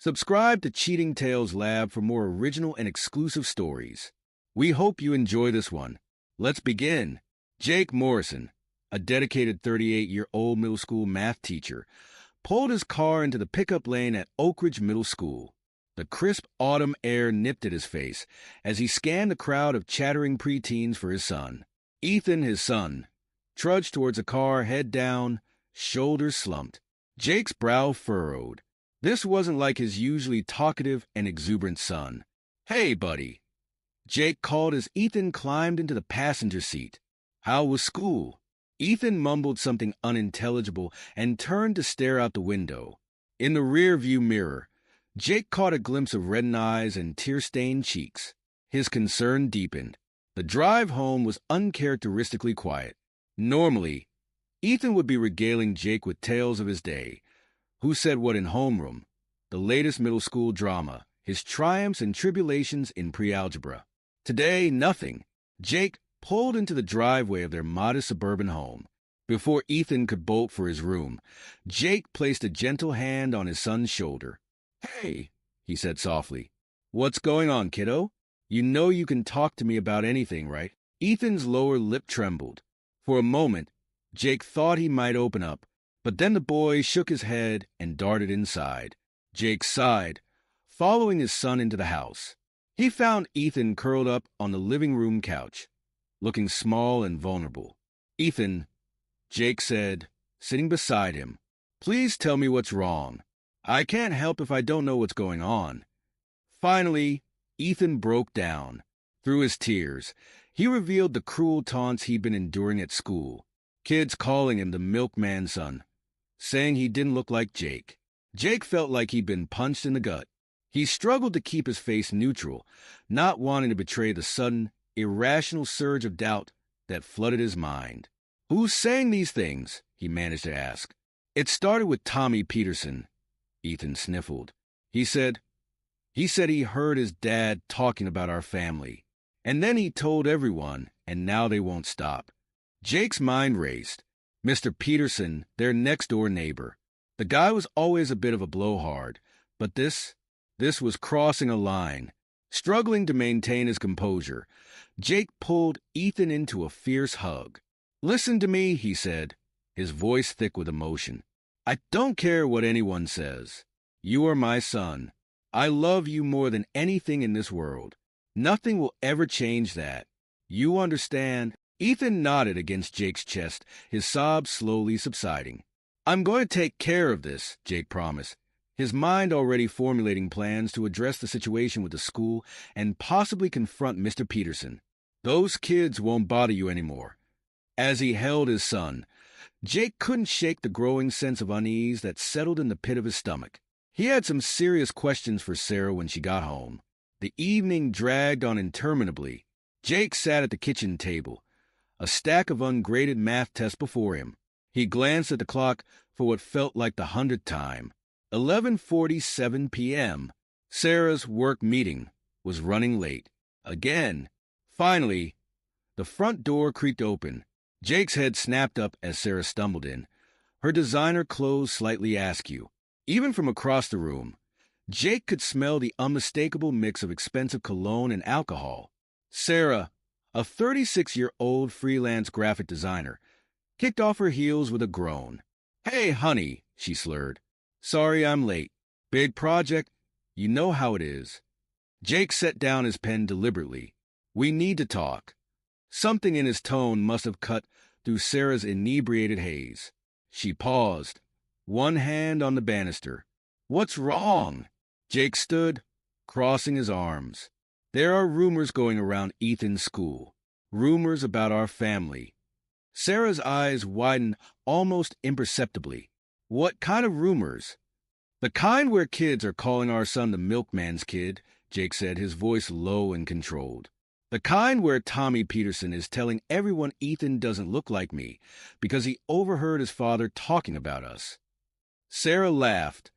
Subscribe to Cheating Tales Lab for more original and exclusive stories. We hope you enjoy this one. Let's begin. Jake Morrison, a dedicated 38-year-old middle school math teacher, pulled his car into the pickup lane at Oak Ridge Middle School. The crisp autumn air nipped at his face as he scanned the crowd of chattering preteens for his son. Ethan, his son, trudged towards the car, head down, shoulders slumped. Jake's brow furrowed. This wasn't like his usually talkative and exuberant son. "Hey, buddy," Jake called as Ethan climbed into the passenger seat. "How was school?" Ethan mumbled something unintelligible and turned to stare out the window. In the rear-view mirror, Jake caught a glimpse of reddened eyes and tear-stained cheeks. His concern deepened. The drive home was uncharacteristically quiet. Normally, Ethan would be regaling Jake with tales of his day. Who said what in homeroom, the latest middle school drama, his triumphs and tribulations in pre-algebra. Today, nothing. Jake pulled into the driveway of their modest suburban home. Before Ethan could bolt for his room, Jake placed a gentle hand on his son's shoulder. "Hey," he said softly. "What's going on, kiddo? You know you can talk to me about anything, right?" Ethan's lower lip trembled. For a moment, Jake thought he might open up, but then the boy shook his head and darted inside. Jake sighed, following his son into the house. He found Ethan curled up on the living room couch, looking small and vulnerable. "Ethan," Jake said, sitting beside him, "please tell me what's wrong. I can't help if I don't know what's going on." Finally, Ethan broke down. Through his tears, he revealed the cruel taunts he'd been enduring at school. Kids calling him the milkman son, saying he didn't look like Jake. Jake felt like he'd been punched in the gut. He struggled to keep his face neutral, not wanting to betray the sudden, irrational surge of doubt that flooded his mind. "Who's saying these things?" he managed to ask. "It started with Tommy Peterson," Ethan sniffled. He said he heard his dad talking about our family. And then he told everyone, and now they won't stop. Jake's mind raced. Mr. Peterson, their next-door neighbor. The guy was always a bit of a blowhard, but this was crossing a line. Struggling to maintain his composure, Jake pulled Ethan into a fierce hug. "Listen to me," he said, his voice thick with emotion. "I don't care what anyone says. You are my son. I love you more than anything in this world. Nothing will ever change that. You understand?" Ethan nodded against Jake's chest, his sobs slowly subsiding. "I'm going to take care of this," Jake promised, his mind already formulating plans to address the situation with the school and possibly confront Mr. Peterson. "Those kids won't bother you anymore." As he held his son, Jake couldn't shake the growing sense of unease that settled in the pit of his stomach. He had some serious questions for Sarah when she got home. The evening dragged on interminably. Jake sat at the kitchen table, a stack of ungraded math tests before him. He glanced at the clock for what felt like the 100th time. 11:47 p.m. Sarah's work meeting was running late. Again. Finally, the front door creaked open. Jake's head snapped up as Sarah stumbled in, her designer clothes slightly askew. Even from across the room, Jake could smell the unmistakable mix of expensive cologne and alcohol. Sarah, a 36-year-old freelance graphic designer, kicked off her heels with a groan. "Hey, honey," she slurred. "Sorry I'm late. Big project? You know how it is." Jake set down his pen deliberately. "We need to talk." Something in his tone must have cut through Sarah's inebriated haze. She paused, one hand on the banister. "What's wrong?" Jake stood, crossing his arms. "There are rumors going around Ethan's school. Rumors about our family." Sarah's eyes widened almost imperceptibly. "What kind of rumors?" "The kind where kids are calling our son the milkman's kid," Jake said, his voice low and controlled. "The kind where Tommy Peterson is telling everyone Ethan doesn't look like me because he overheard his father talking about us." Sarah laughed,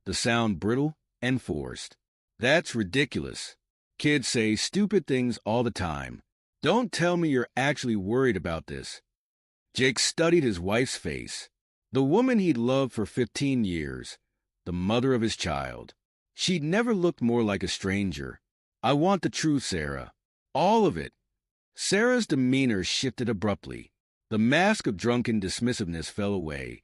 the sound brittle and forced. "That's ridiculous. Kids say stupid things all the time. Don't tell me you're actually worried about this." Jake studied his wife's face, the woman he'd loved for 15 years, the mother of his child. She'd never looked more like a stranger. I want the truth, Sarah. All of it. Sarah's demeanor shifted abruptly. The mask of drunken dismissiveness fell away,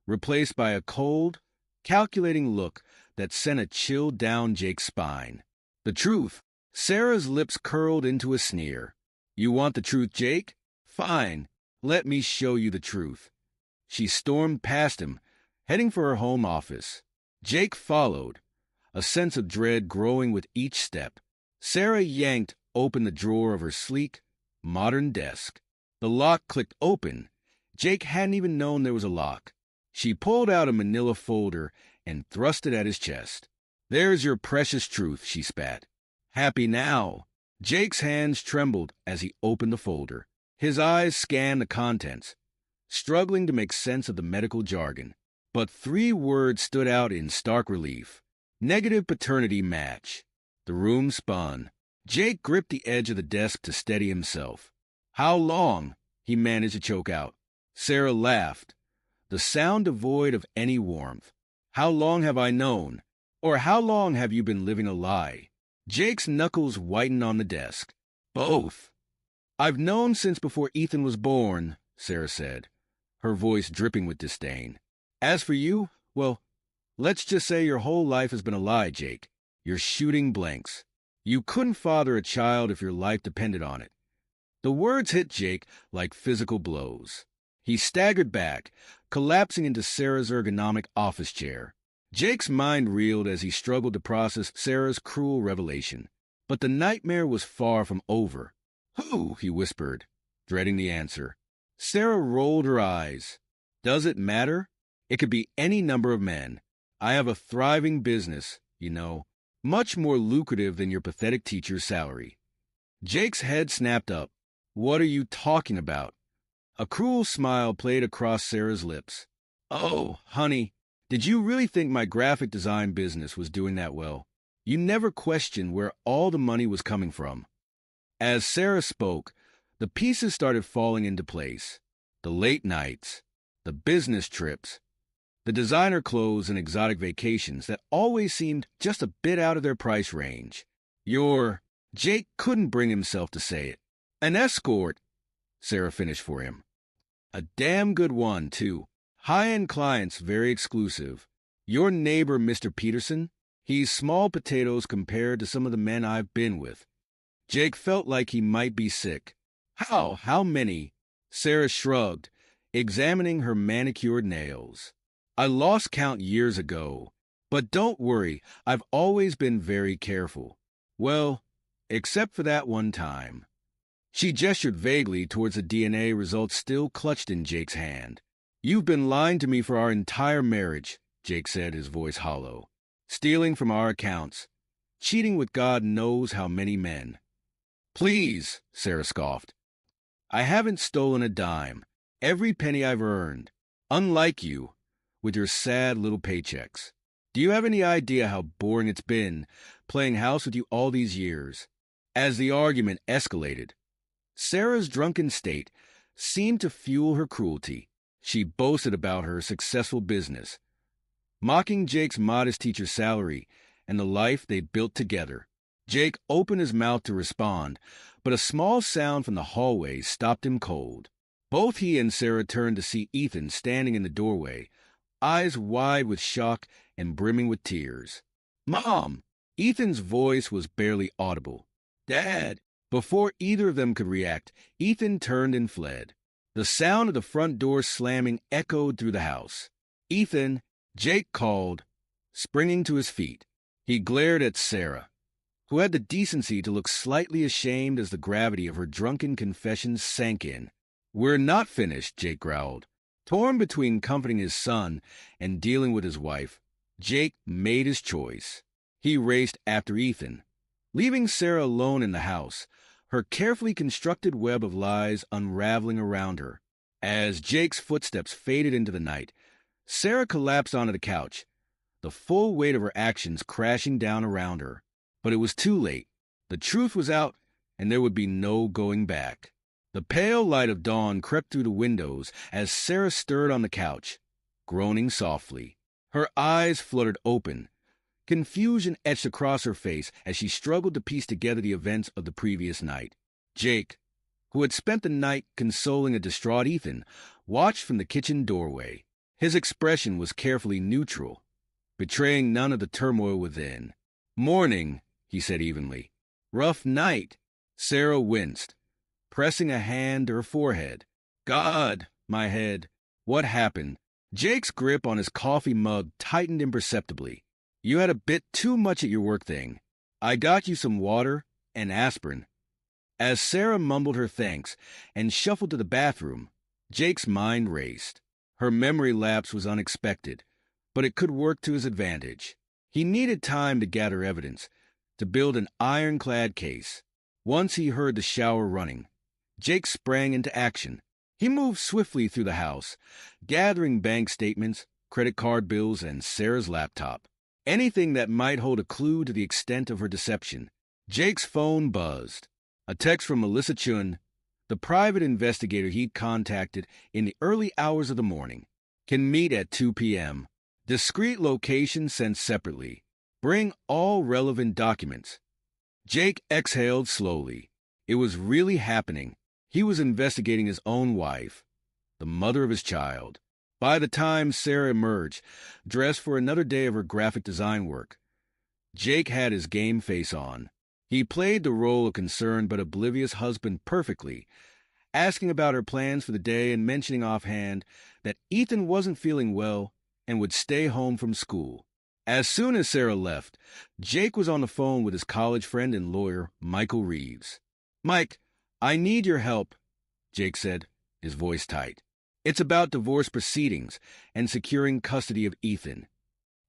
replaced by a cold, calculating look that sent a chill down Jake's spine. The truth. Sarah's lips curled into a sneer. You want the truth, Jake? Fine. Let me show you the truth. She stormed past him, heading for her home office. Jake followed, a sense of dread growing with each step. Sarah yanked open the drawer of her sleek, modern desk. The lock clicked open. Jake hadn't even known there was a lock. She pulled out a manila folder and thrust it at his chest. There's your precious truth, she spat. Happy now. Jake's hands trembled as he opened the folder. His eyes scanned the contents, struggling to make sense of the medical jargon. But 3 words stood out in stark relief. Negative paternity match. The room spun. Jake gripped the edge of the desk to steady himself. How long? He managed to choke out. Sarah laughed, the sound devoid of any warmth. How long have I known? Or how long have you been living a lie? Jake's knuckles whitened on the desk. Both. I've known since before Ethan was born, Sarah said, her voice dripping with disdain. As for you, well, let's just say your whole life has been a lie, Jake. You're shooting blanks. You couldn't father a child if your life depended on it. The words hit Jake like physical blows. He staggered back, collapsing into Sarah's ergonomic office chair. Jake's mind reeled as he struggled to process Sarah's cruel revelation. But the nightmare was far from over. Who? He whispered, dreading the answer. Sarah rolled her eyes. Does it matter? It could be any number of men. I have a thriving business, you know, much more lucrative than your pathetic teacher's salary. Jake's head snapped up. What are you talking about? A cruel smile played across Sarah's lips. Oh, honey, did you really think my graphic design business was doing that well? You never questioned where all the money was coming from. As Sarah spoke, the pieces started falling into place. The late nights, the business trips, the designer clothes and exotic vacations that always seemed just a bit out of their price range. Jake couldn't bring himself to say it. An escort, Sarah finished for him. A damn good one, too. High-end clients, very exclusive. Your neighbor, Mr. Peterson, he's small potatoes compared to some of the men I've been with. Jake felt like he might be sick. How? How many? Sarah shrugged, examining her manicured nails. I lost count years ago. But don't worry, I've always been very careful. Well, except for that one time. She gestured vaguely towards the DNA results still clutched in Jake's hand. You've been lying to me for our entire marriage, Jake said, his voice hollow. Stealing from our accounts. Cheating with God knows how many men. Please, Sarah scoffed. I haven't stolen a dime. Every penny I've earned. Unlike you, with your sad little paychecks. Do you have any idea how boring it's been playing house with you all these years? As the argument escalated, Sarah's drunken state seemed to fuel her cruelty. She boasted about her successful business, mocking Jake's modest teacher's salary and the life they'd built together. Jake opened his mouth to respond, but a small sound from the hallway stopped him cold. Both he and Sarah turned to see Ethan standing in the doorway, eyes wide with shock and brimming with tears. Mom! Ethan's voice was barely audible. Dad! Before either of them could react, Ethan turned and fled. The sound of the front door slamming echoed through the house. Ethan, Jake called, springing to his feet. He glared at Sarah, who had the decency to look slightly ashamed as the gravity of her drunken confession sank in. We're not finished, Jake growled. Torn between comforting his son and dealing with his wife, Jake made his choice. He raced after Ethan, leaving Sarah alone in the house, her carefully constructed web of lies unraveling around her. As Jake's footsteps faded into the night, Sarah collapsed onto the couch, the full weight of her actions crashing down around her. But it was too late. The truth was out, and there would be no going back. The pale light of dawn crept through the windows as Sarah stirred on the couch, groaning softly. Her eyes fluttered open, Confusion etched across her face as she struggled to piece together the events of the previous night. Jake, who had spent the night consoling a distraught Ethan, watched from the kitchen doorway. His expression was carefully neutral, betraying none of the turmoil within. "Morning," he said evenly. "Rough night." Sarah winced, pressing a hand to her forehead. "God, my head. What happened?" Jake's grip on his coffee mug tightened imperceptibly. "You had a bit too much at your work thing. I got you some water and aspirin." As Sarah mumbled her thanks and shuffled to the bathroom, Jake's mind raced. Her memory lapse was unexpected, but it could work to his advantage. He needed time to gather evidence, to build an ironclad case. Once he heard the shower running, Jake sprang into action. He moved swiftly through the house, gathering bank statements, credit card bills, and Sarah's laptop. Anything that might hold a clue to the extent of her deception. Jake's phone buzzed. A text from Melissa Chun, the private investigator he'd contacted in the early hours of the morning. "Can meet at 2 p.m. Discrete location sent separately. Bring all relevant documents." Jake exhaled slowly. It was really happening. He was investigating his own wife, the mother of his child. By the time Sarah emerged, dressed for another day of her graphic design work, Jake had his game face on. He played the role of concerned but oblivious husband perfectly, asking about her plans for the day and mentioning offhand that Ethan wasn't feeling well and would stay home from school. As soon as Sarah left, Jake was on the phone with his college friend and lawyer, Michael Reeves. "Mike, I need your help," Jake said, his voice tight. "It's about divorce proceedings and securing custody of Ethan."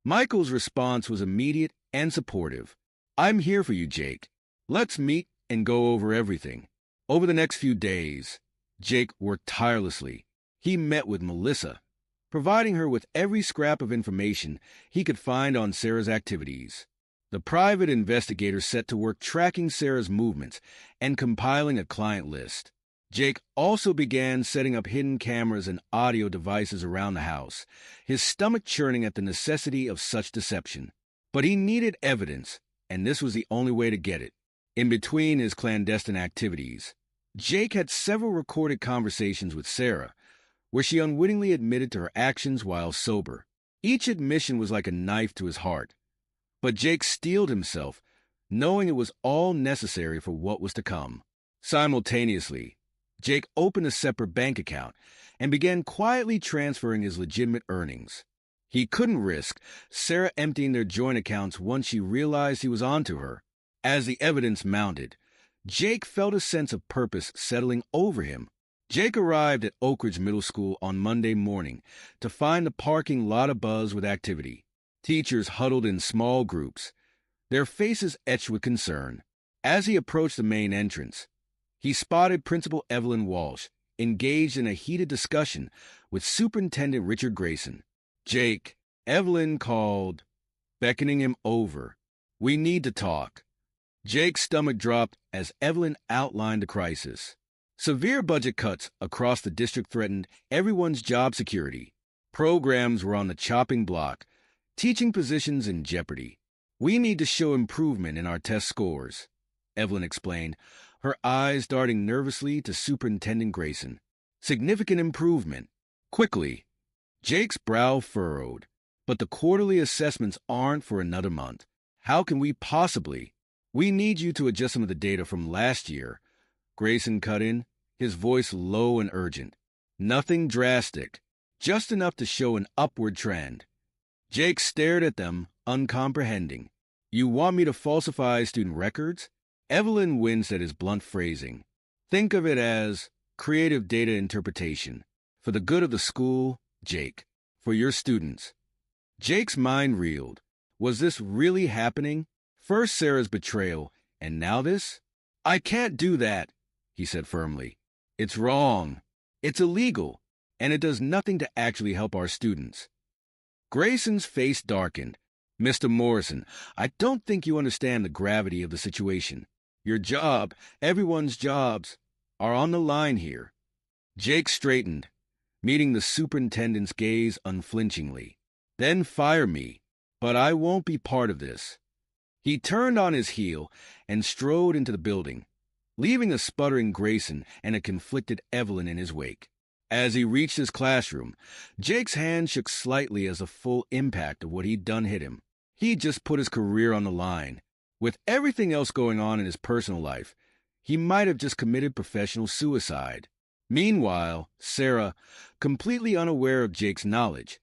Michael's response was immediate and supportive. "I'm here for you, Jake. Let's meet and go over everything." Over the next few days, Jake worked tirelessly. He met with Melissa, providing her with every scrap of information he could find on Sarah's activities. The private investigator set to work tracking Sarah's movements and compiling a client list. Jake also began setting up hidden cameras and audio devices around the house, his stomach churning at the necessity of such deception. But he needed evidence, and this was the only way to get it. In between his clandestine activities, Jake had several recorded conversations with Sarah, where she unwittingly admitted to her actions while sober. Each admission was like a knife to his heart. But Jake steeled himself, knowing it was all necessary for what was to come. Simultaneously, Jake opened a separate bank account and began quietly transferring his legitimate earnings. He couldn't risk Sarah emptying their joint accounts once she realized he was onto her. As the evidence mounted, Jake felt a sense of purpose settling over him. Jake arrived at Oak Ridge Middle School on Monday morning to find the parking lot abuzz with activity. Teachers huddled in small groups, their faces etched with concern. As he approached the main entrance, he spotted Principal Evelyn Walsh, engaged in a heated discussion with Superintendent Richard Grayson. "Jake," Evelyn called, beckoning him over. "We need to talk." Jake's stomach dropped as Evelyn outlined the crisis. Severe budget cuts across the district threatened everyone's job security. Programs were on the chopping block, teaching positions in jeopardy. "We need to show improvement in our test scores," Evelyn explained, her eyes darting nervously to Superintendent Grayson. "Significant improvement. Quickly." Jake's brow furrowed. "But the quarterly assessments aren't for another month. How can we possibly?" "We need you to adjust some of the data from last year," Grayson cut in, his voice low and urgent. "Nothing drastic, just enough to show an upward trend." Jake stared at them, uncomprehending. "You want me to falsify student records?" Evelyn winced at his blunt phrasing. "Think of it as creative data interpretation. For the good of the school, Jake. For your students." Jake's mind reeled. Was this really happening? First Sarah's betrayal, and now this? "I can't do that," he said firmly. "It's wrong. It's illegal, and it does nothing to actually help our students." Grayson's face darkened. "Mr. Morrison, I don't think you understand the gravity of the situation. Your job, everyone's jobs, are on the line here." Jake straightened, meeting the superintendent's gaze unflinchingly. "Then fire me. but I won't be part of this. He turned on his heel and strode into the building, leaving a sputtering Grayson and a conflicted Evelyn in his wake. As he reached his classroom, Jake's hand shook slightly as the full impact of what he'd done hit him. He'd just put his career on the line. With everything else going on in his personal life, he might have just committed professional suicide. Meanwhile, Sarah, completely unaware of Jake's knowledge,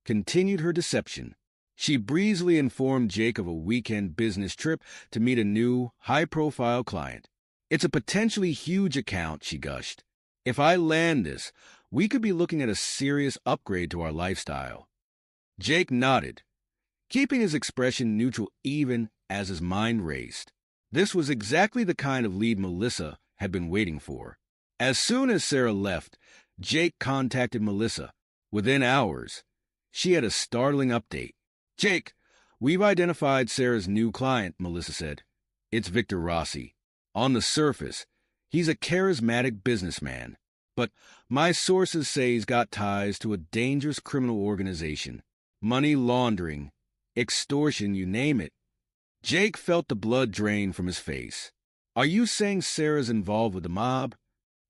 continued her deception. She breezily informed Jake of a weekend business trip to meet a new, high-profile client. "It's a potentially huge account," she gushed. "If I land this, we could be looking at a serious upgrade to our lifestyle." Jake nodded, keeping his expression neutral even as his mind raced. This was exactly the kind of lead Melissa had been waiting for. As soon as Sarah left, Jake contacted Melissa. Within hours, she had a startling update. "Jake, we've identified Sarah's new client," Melissa said. "It's Victor Rossi. On the surface, he's a charismatic businessman, but my sources say he's got ties to a dangerous criminal organization. Money laundering, extortion, you name it." Jake felt the blood drain from his face. "Are you saying Sarah's involved with the mob?"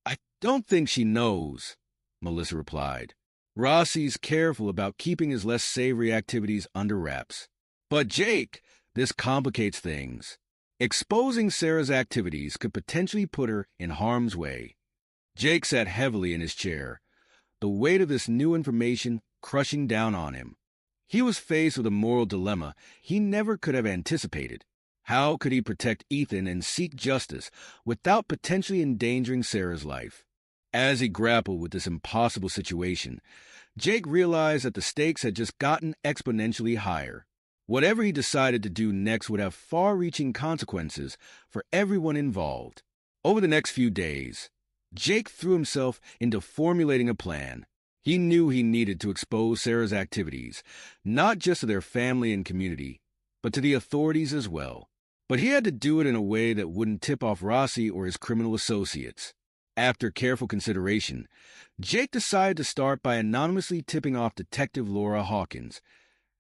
"I don't think she knows," Melissa replied. "Rossi's careful about keeping his less savory activities under wraps. But Jake, this complicates things. Exposing Sarah's activities could potentially put her in harm's way." Jake sat heavily in his chair, the weight of this new information crushing down on him. He was faced with a moral dilemma he never could have anticipated. How could he protect Ethan and seek justice without potentially endangering Sarah's life? As he grappled with this impossible situation, Jake realized that the stakes had just gotten exponentially higher. Whatever he decided to do next would have far-reaching consequences for everyone involved. Over the next few days, Jake threw himself into formulating a plan. He knew he needed to expose Sarah's activities, not just to their family and community, but to the authorities as well. But he had to do it in a way that wouldn't tip off Rossi or his criminal associates. After careful consideration, Jake decided to start by anonymously tipping off Detective Laura Hawkins,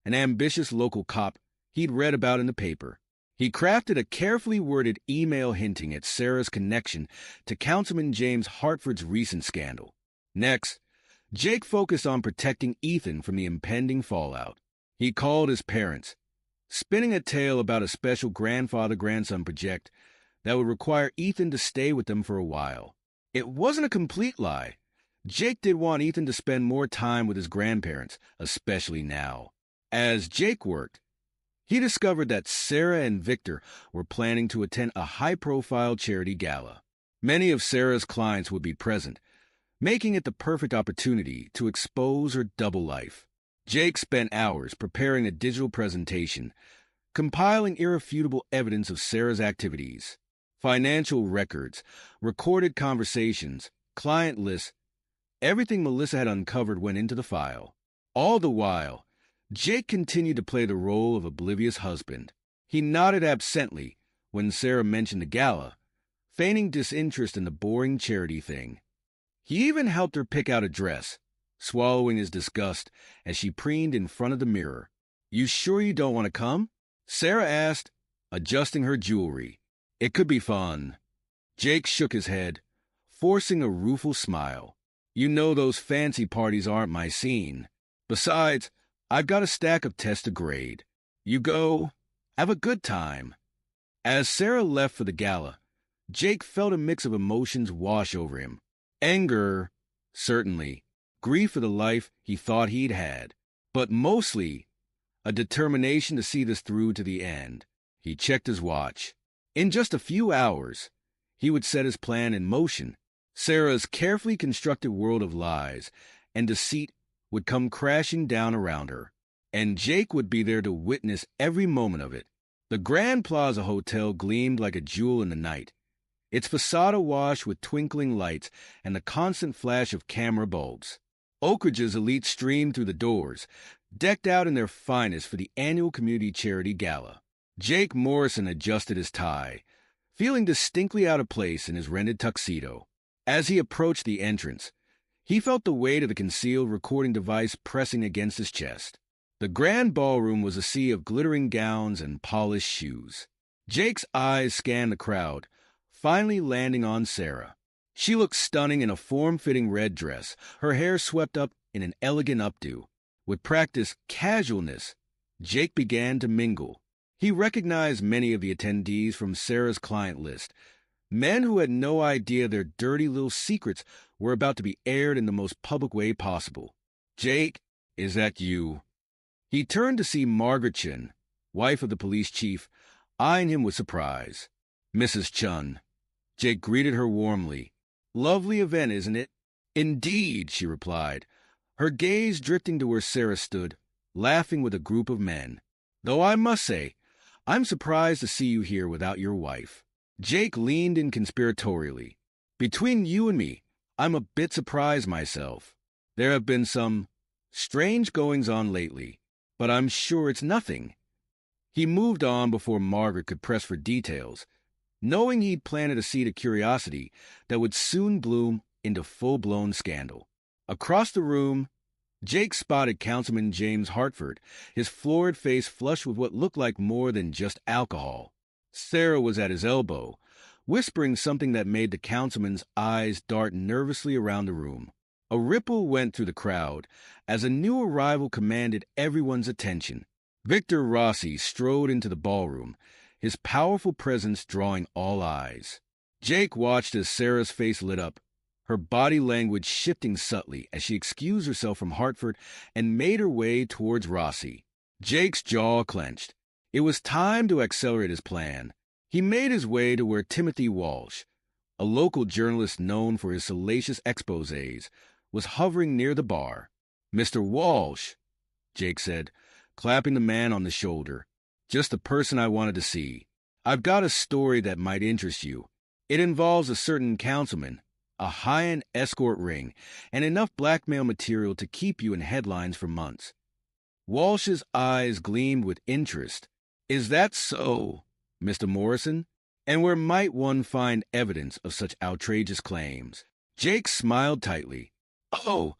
an ambitious local cop he'd read about in the paper. He crafted a carefully worded email hinting at Sarah's connection to Councilman James Hartford's recent scandal. Next, Jake focused on protecting Ethan from the impending fallout. He called his parents, spinning a tale about a special grandfather-grandson project that would require Ethan to stay with them for a while. It wasn't a complete lie. Jake did want Ethan to spend more time with his grandparents, especially now. As Jake worked, he discovered that Sarah and Victor were planning to attend a high-profile charity gala. Many of Sarah's clients would be present, making it the perfect opportunity to expose her double life. Jake spent hours preparing a digital presentation, compiling irrefutable evidence of Sarah's activities. Financial records, recorded conversations, client lists, everything Melissa had uncovered went into the file. All the while, Jake continued to play the role of oblivious husband. He nodded absently when Sarah mentioned the gala, feigning disinterest in the boring charity thing. He even helped her pick out a dress, swallowing his disgust as she preened in front of the mirror. "You sure you don't want to come?" Sarah asked, adjusting her jewelry. "It could be fun." Jake shook his head, forcing a rueful smile. "You know those fancy parties aren't my scene. Besides, I've got a stack of tests to grade. You go, have a good time." As Sarah left for the gala, Jake felt a mix of emotions wash over him. Anger, certainly. Grief for the life he thought he'd had. But mostly, a determination to see this through to the end. He checked his watch. In just a few hours, he would set his plan in motion. Sarah's carefully constructed world of lies and deceit would come crashing down around her, and Jake would be there to witness every moment of it. The Grand Plaza Hotel gleamed like a jewel in the night, its facade awash with twinkling lights and the constant flash of camera bulbs. Oak Ridge's elite streamed through the doors, decked out in their finest for the annual community charity gala. Jake Morrison adjusted his tie, feeling distinctly out of place in his rented tuxedo. As he approached the entrance, he felt the weight of the concealed recording device pressing against his chest. The grand ballroom was a sea of glittering gowns and polished shoes. Jake's eyes scanned the crowd, finally landing on Sarah. She looked stunning in a form-fitting red dress, her hair swept up in an elegant updo. With practiced casualness, Jake began to mingle. He recognized many of the attendees from Sarah's client list, men who had no idea their dirty little secrets were about to be aired in the most public way possible. "Jake, is that you?" He turned to see Margaret Chun, wife of the police chief, eyeing him with surprise. "Mrs. Chun." Jake greeted her warmly. "Lovely event, isn't it?" "Indeed," she replied, her gaze drifting to where Sarah stood, laughing with a group of men. "Though I must say, I'm surprised to see you here without your wife." Jake leaned in conspiratorially. "Between you and me, I'm a bit surprised myself. There have been some strange goings-on lately, but I'm sure it's nothing." He moved on before Margaret could press for details, knowing he'd planted a seed of curiosity that would soon bloom into full-blown scandal. Across the room, Jake spotted Councilman James Hartford, his florid face flushed with what looked like more than just alcohol. Sarah was at his elbow, whispering something that made the councilman's eyes dart nervously around the room. A ripple went through the crowd as a new arrival commanded everyone's attention. Victor Rossi strode into the ballroom, his powerful presence drawing all eyes. Jake watched as Sarah's face lit up, her body language shifting subtly as she excused herself from Hartford and made her way towards Rossi. Jake's jaw clenched. It was time to accelerate his plan. He made his way to where Timothy Walsh, a local journalist known for his salacious exposés, was hovering near the bar. "Mr. Walsh," Jake said, clapping the man on the shoulder. "Just the person I wanted to see. I've got a story that might interest you. It involves a certain councilman, a high-end escort ring, and enough blackmail material to keep you in headlines for months." Walsh's eyes gleamed with interest. "Is that so, Mr. Morrison? And where might one find evidence of such outrageous claims?" Jake smiled tightly. "Oh,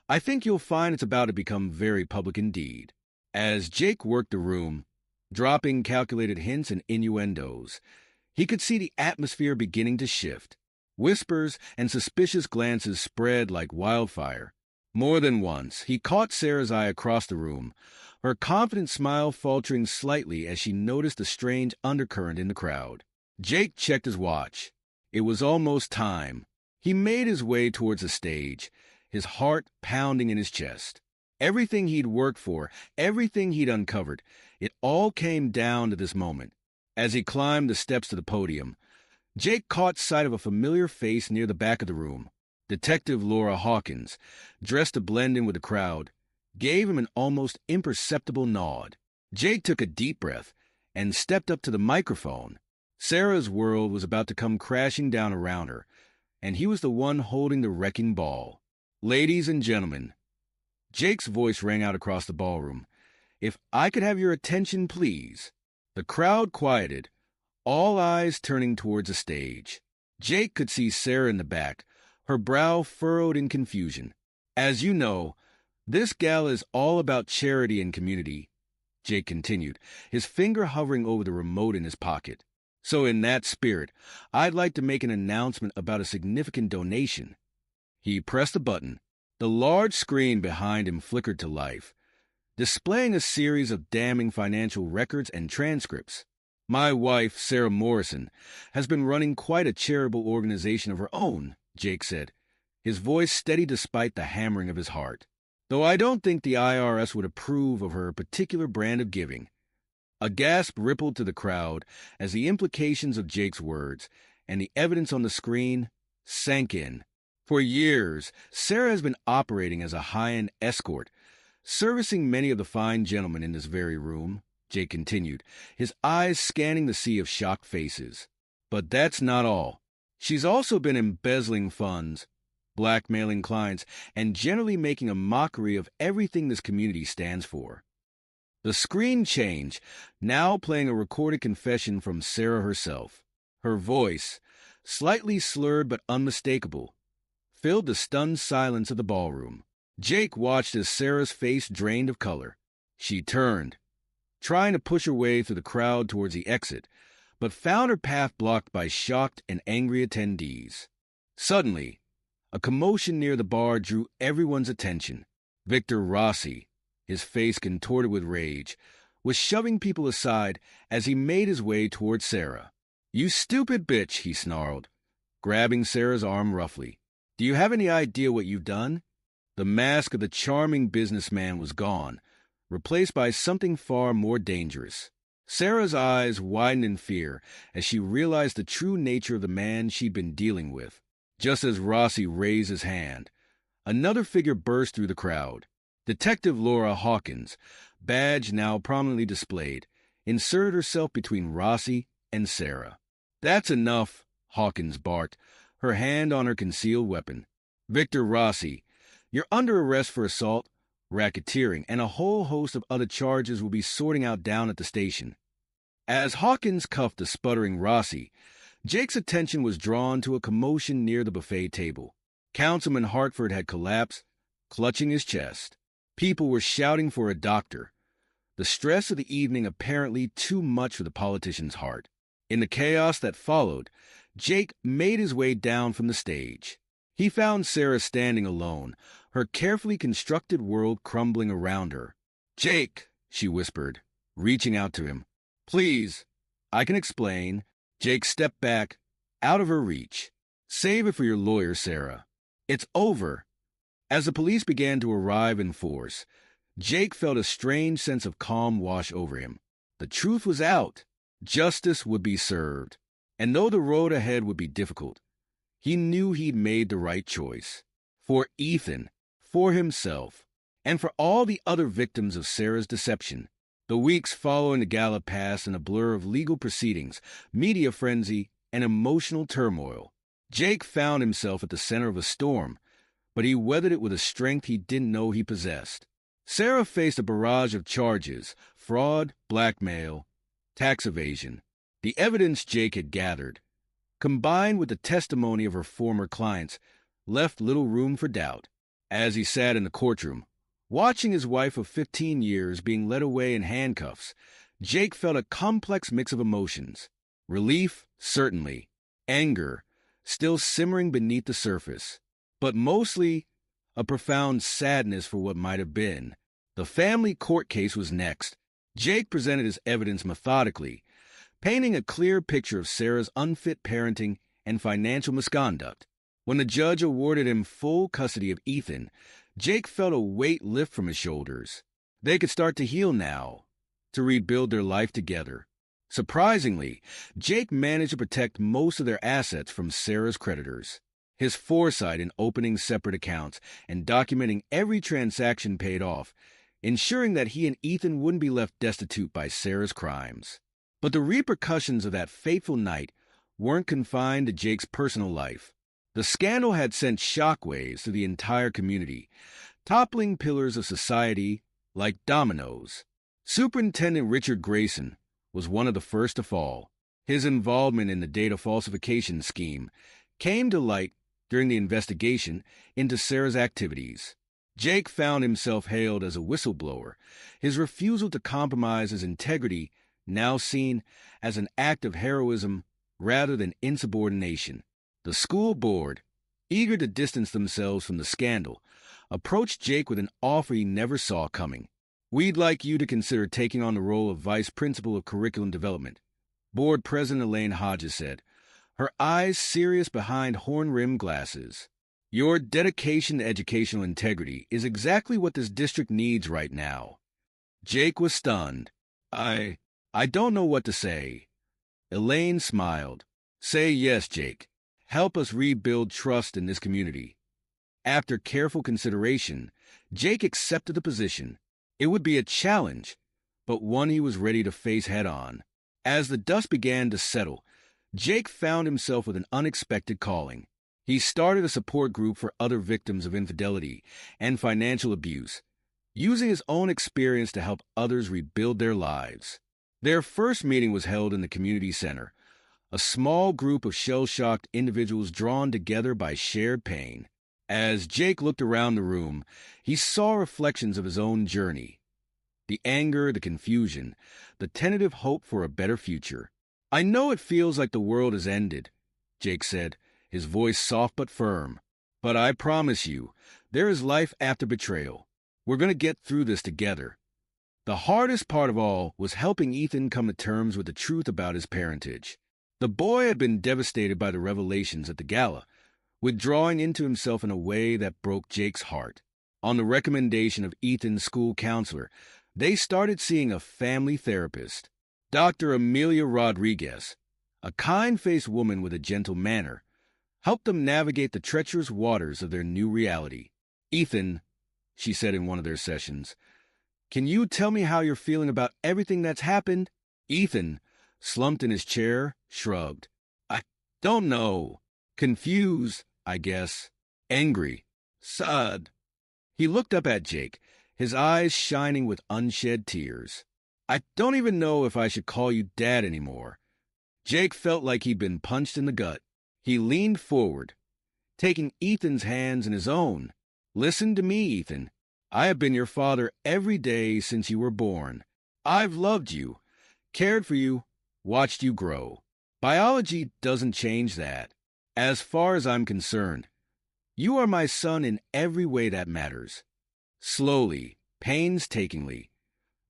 I think you'll find it's about to become very public indeed." As Jake worked the room, dropping calculated hints and innuendos, he could see the atmosphere beginning to shift. Whispers and suspicious glances spread like wildfire. More than once, he caught Sarah's eye across the room, her confident smile faltering slightly as she noticed a strange undercurrent in the crowd. Jake checked his watch. It was almost time. He made his way towards the stage, his heart pounding in his chest. Everything he'd worked for, everything he'd uncovered, it all came down to this moment. As he climbed the steps to the podium, Jake caught sight of a familiar face near the back of the room. Detective Laura Hawkins, dressed to blend in with the crowd, gave him an almost imperceptible nod. Jake took a deep breath and stepped up to the microphone. Sarah's world was about to come crashing down around her, and he was the one holding the wrecking ball. "Ladies and gentlemen," Jake's voice rang out across the ballroom, "if I could have your attention, please." The crowd quieted, all eyes turning towards the stage. Jake could see Sarah in the back, her brow furrowed in confusion. "As you know, this gala is all about charity and community," Jake continued, his finger hovering over the remote in his pocket. "So in that spirit, I'd like to make an announcement about a significant donation." He pressed a button. The large screen behind him flickered to life, displaying a series of damning financial records and transcripts. "My wife, Sarah Morrison, has been running quite a charitable organization of her own," Jake said, his voice steady despite the hammering of his heart. "Though I don't think the IRS would approve of her particular brand of giving." A gasp rippled to the crowd as the implications of Jake's words and the evidence on the screen sank in. For years, Sarah has been operating as a high-end escort, servicing many of the fine gentlemen in this very room, Jake continued, his eyes scanning the sea of shocked faces. "But that's not all. She's also been embezzling funds, blackmailing clients, and generally making a mockery of everything this community stands for." The screen changed, now playing a recorded confession from Sarah herself. Her voice, slightly slurred but unmistakable, filled the stunned silence of the ballroom. Jake watched as Sarah's face drained of color. She turned, trying to push her way through the crowd towards the exit, but found her path blocked by shocked and angry attendees. Suddenly, a commotion near the bar drew everyone's attention. Victor Rossi, his face contorted with rage, was shoving people aside as he made his way toward Sarah. "You stupid bitch," he snarled, grabbing Sarah's arm roughly. "Do you have any idea what you've done?" The mask of the charming businessman was gone, replaced by something far more dangerous. Sarah's eyes widened in fear as she realized the true nature of the man she'd been dealing with. Just as Rossi raised his hand, another figure burst through the crowd. Detective Laura Hawkins, badge now prominently displayed, inserted herself between Rossi and Sarah. "That's enough," Hawkins barked, her hand on her concealed weapon. "Victor Rossi, you're under arrest for assault, racketeering, and a whole host of other charges will be sorting out down at the station." As Hawkins cuffed the sputtering Rossi, Jake's attention was drawn to a commotion near the buffet table. Councilman Hartford had collapsed, clutching his chest. People were shouting for a doctor. The stress of the evening apparently too much for the politician's heart. In the chaos that followed, Jake made his way down from the stage. He found Sarah standing alone, her carefully constructed world crumbling around her. "Jake," she whispered, reaching out to him. "Please, I can explain." Jake stepped back, out of her reach. "Save it for your lawyer, Sarah. It's over." As the police began to arrive in force, Jake felt a strange sense of calm wash over him. The truth was out. Justice would be served. And though the road ahead would be difficult, he knew he'd made the right choice. For Ethan, for himself, and for all the other victims of Sarah's deception. The weeks following the gala passed in a blur of legal proceedings, media frenzy, and emotional turmoil. Jake found himself at the center of a storm, but he weathered it with a strength he didn't know he possessed. Sarah faced a barrage of charges: fraud, blackmail, tax evasion. The evidence Jake had gathered, combined with the testimony of her former clients, left little room for doubt. As he sat in the courtroom, watching his wife of 15 years being led away in handcuffs, Jake felt a complex mix of emotions. Relief, certainly. Anger, still simmering beneath the surface. But mostly, a profound sadness for what might have been. The family court case was next. Jake presented his evidence methodically, painting a clear picture of Sarah's unfit parenting and financial misconduct. When the judge awarded him full custody of Ethan, Jake felt a weight lift from his shoulders. They could start to heal now, to rebuild their life together. Surprisingly, Jake managed to protect most of their assets from Sarah's creditors. His foresight in opening separate accounts and documenting every transaction paid off, ensuring that he and Ethan wouldn't be left destitute by Sarah's crimes. But the repercussions of that fateful night weren't confined to Jake's personal life. The scandal had sent shockwaves through the entire community, toppling pillars of society like dominoes. Superintendent Richard Grayson was one of the first to fall. His involvement in the data falsification scheme came to light during the investigation into Sarah's activities. Jake found himself hailed as a whistleblower, his refusal to compromise his integrity now seen as an act of heroism rather than insubordination. The school board, eager to distance themselves from the scandal, approached Jake with an offer he never saw coming. "We'd like you to consider taking on the role of Vice Principal of Curriculum Development," Board President Elaine Hodges said, her eyes serious behind horn-rimmed glasses. "Your dedication to educational integrity is exactly what this district needs right now." Jake was stunned. I don't know what to say." Elaine smiled. "Say yes, Jake. Help us rebuild trust in this community." After careful consideration, Jake accepted the position. It would be a challenge, but one he was ready to face head-on. As the dust began to settle, Jake found himself with an unexpected calling. He started a support group for other victims of infidelity and financial abuse, using his own experience to help others rebuild their lives. Their first meeting was held in the community center, a small group of shell-shocked individuals drawn together by shared pain. As Jake looked around the room, he saw reflections of his own journey. The anger, the confusion, the tentative hope for a better future. "I know it feels like the world has ended," Jake said, his voice soft but firm. "But I promise you, there is life after betrayal. We're going to get through this together." The hardest part of all was helping Ethan come to terms with the truth about his parentage. The boy had been devastated by the revelations at the gala, withdrawing into himself in a way that broke Jake's heart. On the recommendation of Ethan's school counselor, they started seeing a family therapist, Dr. Amelia Rodriguez, a kind-faced woman with a gentle manner, helped them navigate the treacherous waters of their new reality. "Ethan," she said in one of their sessions, "can you tell me how you're feeling about everything that's happened?" Ethan, slumped in his chair, shrugged. "I don't know. Confused, I guess. Angry. Sad." He looked up at Jake, his eyes shining with unshed tears. "I don't even know if I should call you Dad anymore." Jake felt like he'd been punched in the gut. He leaned forward, taking Ethan's hands in his own. "Listen to me, Ethan. I have been your father every day since you were born. I've loved you, cared for you, watched you grow. Biology doesn't change that. As far as I'm concerned, you are my son in every way that matters." Slowly, painstakingly,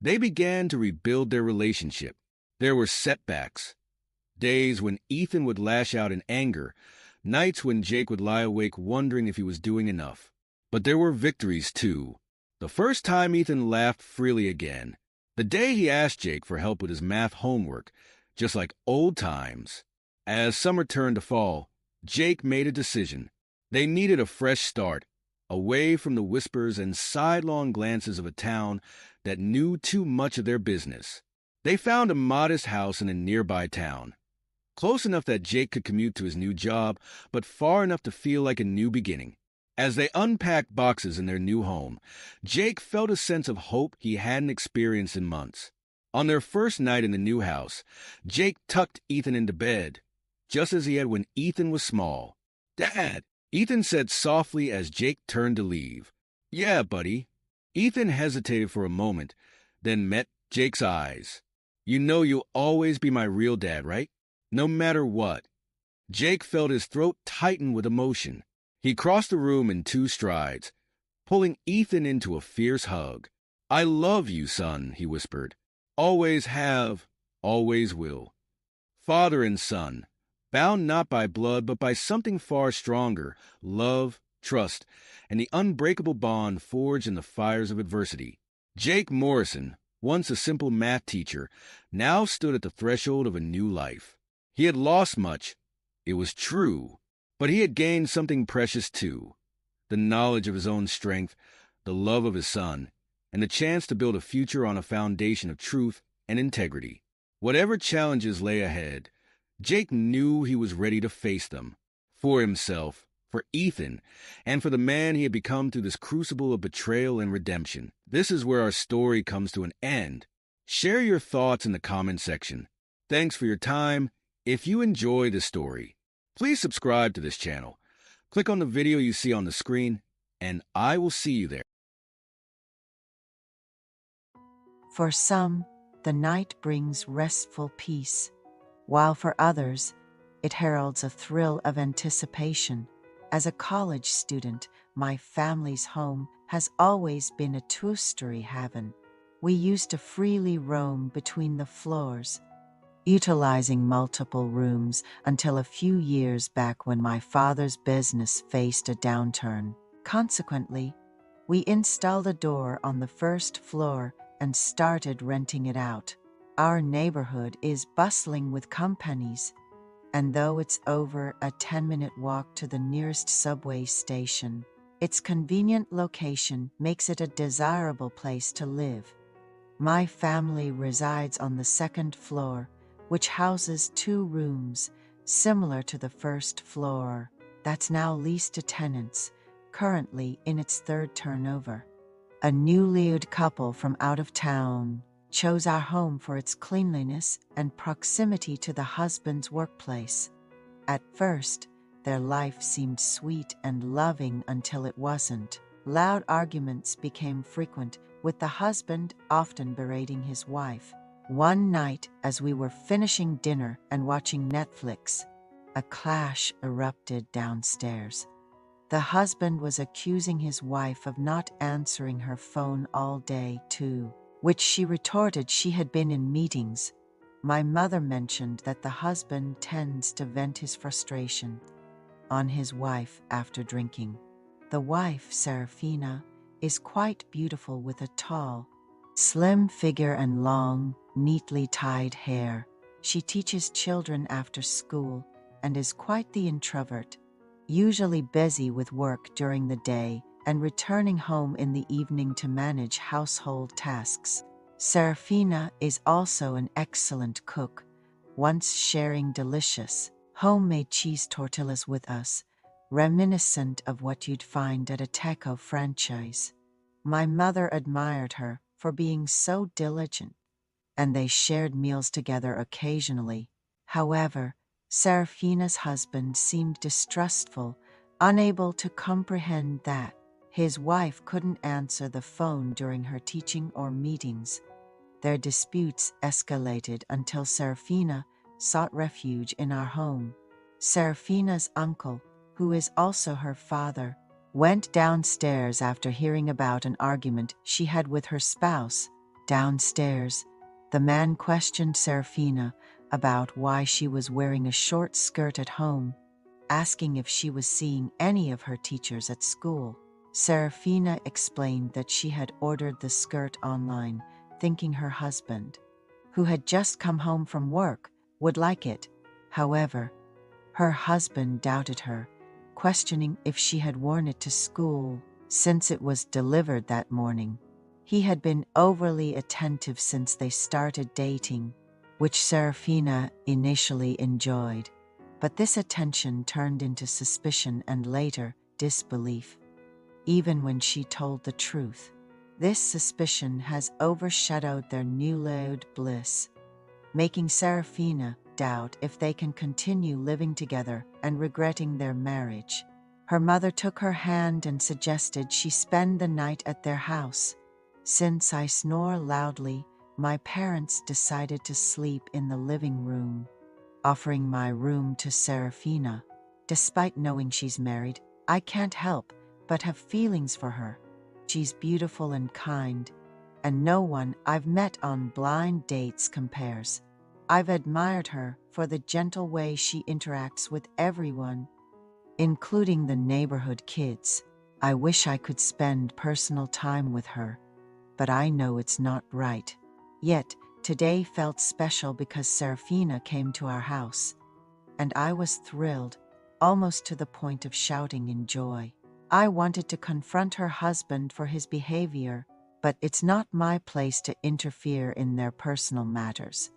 they began to rebuild their relationship. There were setbacks. Days when Ethan would lash out in anger, nights when Jake would lie awake wondering if he was doing enough. But there were victories, too. The first time Ethan laughed freely again. The day he asked Jake for help with his math homework, just like old times. As summer turned to fall, Jake made a decision. They needed a fresh start, away from the whispers and sidelong glances of a town that knew too much of their business. They found a modest house in a nearby town, close enough that Jake could commute to his new job, but far enough to feel like a new beginning. As they unpacked boxes in their new home, Jake felt a sense of hope he hadn't experienced in months. On their first night in the new house, Jake tucked Ethan into bed, just as he had when Ethan was small. "Dad," Ethan said softly as Jake turned to leave. "Yeah, buddy." Ethan hesitated for a moment, then met Jake's eyes. "You know you'll always be my real dad, right? No matter what." Jake felt his throat tighten with emotion. He crossed the room in 2 strides, pulling Ethan into a fierce hug. "I love you, son," he whispered. "Always have, always will." Father and son, bound not by blood but by something far stronger, love, trust, and the unbreakable bond forged in the fires of adversity. Jake Morrison, once a simple math teacher, now stood at the threshold of a new life. He had lost much, it was true, but he had gained something precious too: the knowledge of his own strength, the love of his son, and the chance to build a future on a foundation of truth and integrity. Whatever challenges lay ahead, Jake knew he was ready to face them. For himself, for Ethan, and for the man he had become through this crucible of betrayal and redemption. This is where our story comes to an end. Share your thoughts in the comment section. Thanks for your time. If you enjoy this story, please subscribe to this channel. Click on the video you see on the screen, and I will see you there. For some, the night brings restful peace, while for others, it heralds a thrill of anticipation. As a college student, my family's home has always been a two-story haven. We used to freely roam between the floors, utilizing multiple rooms until a few years back when my father's business faced a downturn. Consequently, we installed a door on the first floor and started renting it out. Our neighborhood is bustling with companies, and though it's over a 10-minute walk to the nearest subway station, its convenient location makes it a desirable place to live. My family resides on the second floor, which houses 2 rooms, similar to the first floor, that's now leased to tenants, currently in its 3rd turnover. A newlywed couple from out of town chose our home for its cleanliness and proximity to the husband's workplace. At first, their life seemed sweet and loving until it wasn't. Loud arguments became frequent with the husband often berating his wife. One night, as we were finishing dinner and watching Netflix, a clash erupted downstairs. The husband was accusing his wife of not answering her phone all day, too, which she retorted she had been in meetings. My mother mentioned that the husband tends to vent his frustration on his wife after drinking. The wife, Serafina, is quite beautiful with a tall, slim figure and long, neatly tied hair. She teaches children after school and is quite the introvert, usually busy with work during the day and returning home in the evening to manage household tasks. Serafina is also an excellent cook, once sharing delicious, homemade cheese tortillas with us, reminiscent of what you'd find at a taco franchise. My mother admired her for being so diligent, and they shared meals together occasionally. However, Serafina's husband seemed distrustful, unable to comprehend that his wife couldn't answer the phone during her teaching or meetings. Their disputes escalated until Serafina sought refuge in our home. Serafina's uncle, who is also her father, went downstairs after hearing about an argument she had with her spouse. Downstairs, the man questioned Serafina about why she was wearing a short skirt at home, asking if she was seeing any of her teachers at school. Serafina explained that she had ordered the skirt online, thinking her husband, who had just come home from work, would like it. However, her husband doubted her, questioning if she had worn it to school since it was delivered that morning. He had been overly attentive since they started dating, which Serafina initially enjoyed. But this attention turned into suspicion and later disbelief, even when she told the truth. This suspicion has overshadowed their newlywed bliss, making Serafina doubt if they can continue living together and regretting their marriage. Her mother took her hand and suggested she spend the night at their house. Since I snore loudly, my parents decided to sleep in the living room, offering my room to Serafina. Despite knowing she's married, I can't help but have feelings for her. She's beautiful and kind, and no one I've met on blind dates compares. I've admired her for the gentle way she interacts with everyone, including the neighborhood kids. I wish I could spend personal time with her, but I know it's not right. Yet, today felt special because Serafina came to our house, and I was thrilled, almost to the point of shouting in joy. I wanted to confront her husband for his behavior, but it's not my place to interfere in their personal matters.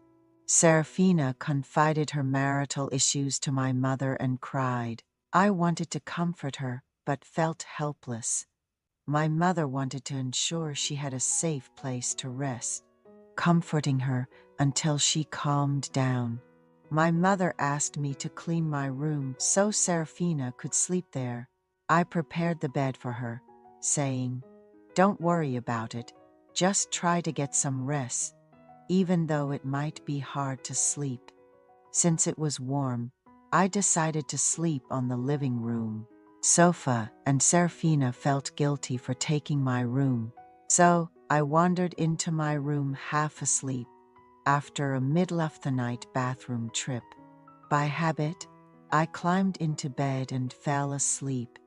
Serafina confided her marital issues to my mother and cried. I wanted to comfort her, but felt helpless. My mother wanted to ensure she had a safe place to rest, comforting her until she calmed down. My mother asked me to clean my room so Serafina could sleep there. I prepared the bed for her, saying, "Don't worry about it, just try to get some rest," even though it might be hard to sleep. Since it was warm, I decided to sleep on the living room sofa, and Serafina felt guilty for taking my room. So I wandered into my room half asleep after a middle-of-the-night bathroom trip. By habit, I climbed into bed and fell asleep,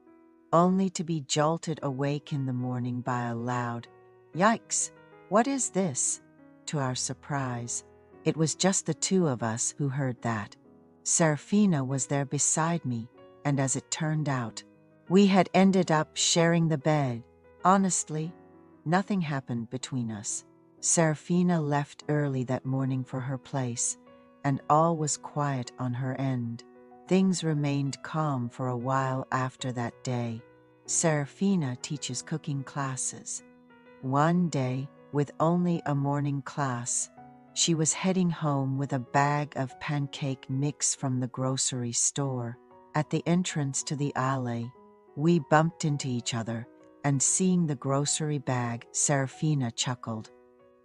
only to be jolted awake in the morning by a loud, "Yikes, what is this?" To our surprise, it was just the two of us who heard that. Serafina was there beside me, and as it turned out, we had ended up sharing the bed. Honestly, nothing happened between us. Serafina left early that morning for her place, and all was quiet on her end. Things remained calm for a while after that day. Serafina teaches cooking classes. One day, with only a morning class, she was heading home with a bag of pancake mix from the grocery store. At the entrance to the alley, we bumped into each other, and seeing the grocery bag, Serafina chuckled.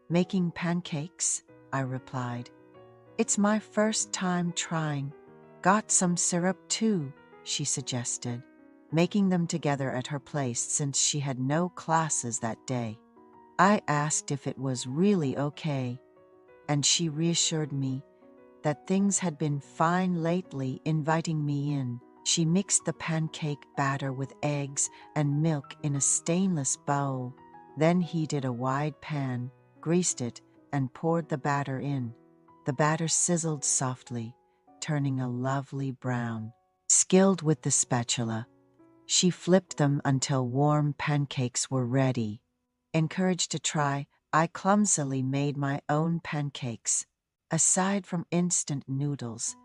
"Making pancakes?" I replied. "It's my first time trying. Got some syrup too," she suggested, making them together at her place since she had no classes that day. I asked if it was really okay, and she reassured me that things had been fine lately, inviting me in. She mixed the pancake batter with eggs and milk in a stainless bowl, then heated a wide pan, greased it, and poured the batter in. The batter sizzled softly, turning a lovely brown. Skilled with the spatula, she flipped them until warm pancakes were ready. Encouraged to try, I clumsily made my own pancakes. Aside from instant noodles,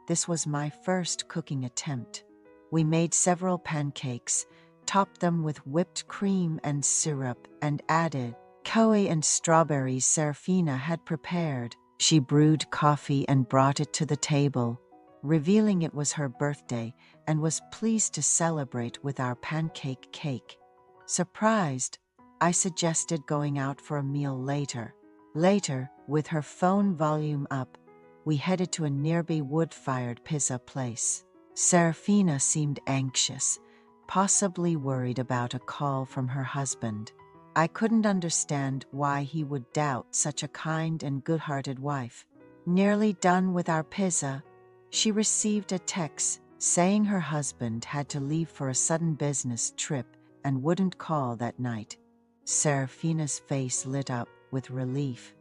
this was my first cooking attempt. We made several pancakes, topped them with whipped cream and syrup, and added koi and strawberries Serafina had prepared. She brewed coffee and brought it to the table, revealing it was her birthday and was pleased to celebrate with our pancake cake. Surprised, I suggested going out for a meal later. Later, with her phone volume up, we headed to a nearby wood-fired pizza place. Serafina seemed anxious, possibly worried about a call from her husband. I couldn't understand why he would doubt such a kind and good-hearted wife. Nearly done with our pizza, she received a text saying her husband had to leave for a sudden business trip and wouldn't call that night. Serafina's face lit up with relief.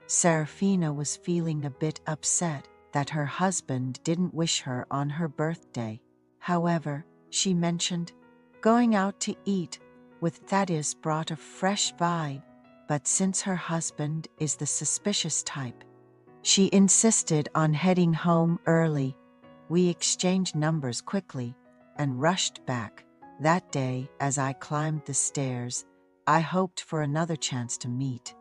Serafina was feeling a bit upset that her husband didn't wish her on her birthday. However, she mentioned, going out to eat with Thaddeus brought a fresh vibe, but since her husband is the suspicious type, she insisted on heading home early. We exchanged numbers quickly and rushed back. That day, as I climbed the stairs, I hoped for another chance to meet.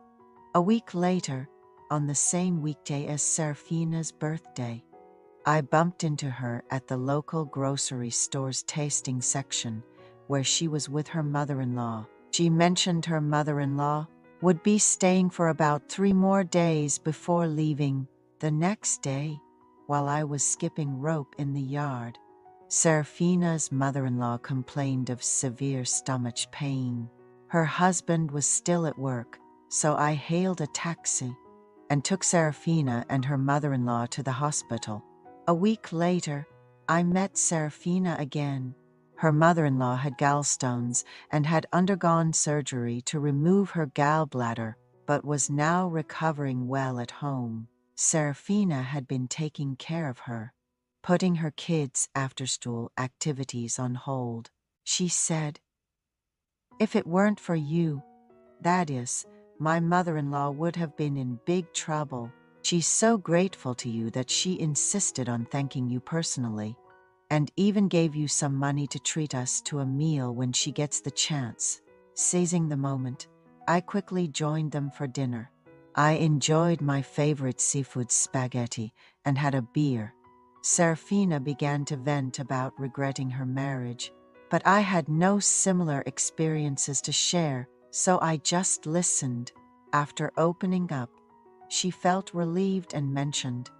A week later, on the same weekday as Serafina's birthday, I bumped into her at the local grocery store's tasting section, where she was with her mother-in-law. She mentioned her mother-in-law would be staying for about 3 more days before leaving. The next day, while I was skipping rope in the yard, Serafina's mother-in-law complained of severe stomach pain. Her husband was still at work, so I hailed a taxi and took Serafina and her mother-in-law to the hospital. A week later, I met Serafina again. Her mother-in-law had gallstones and had undergone surgery to remove her gallbladder, but was now recovering well at home. Serafina had been taking care of her, putting her kids' after-school activities on hold. She said, "If it weren't for you, that is, my mother-in-law would have been in big trouble. She's so grateful to you that she insisted on thanking you personally, and even gave you some money to treat us to a meal when she gets the chance." Seizing the moment, I quickly joined them for dinner. I enjoyed my favorite seafood spaghetti and had a beer. Serafina began to vent about regretting her marriage, but I had no similar experiences to share, so I just listened. After opening up, she felt relieved and mentioned,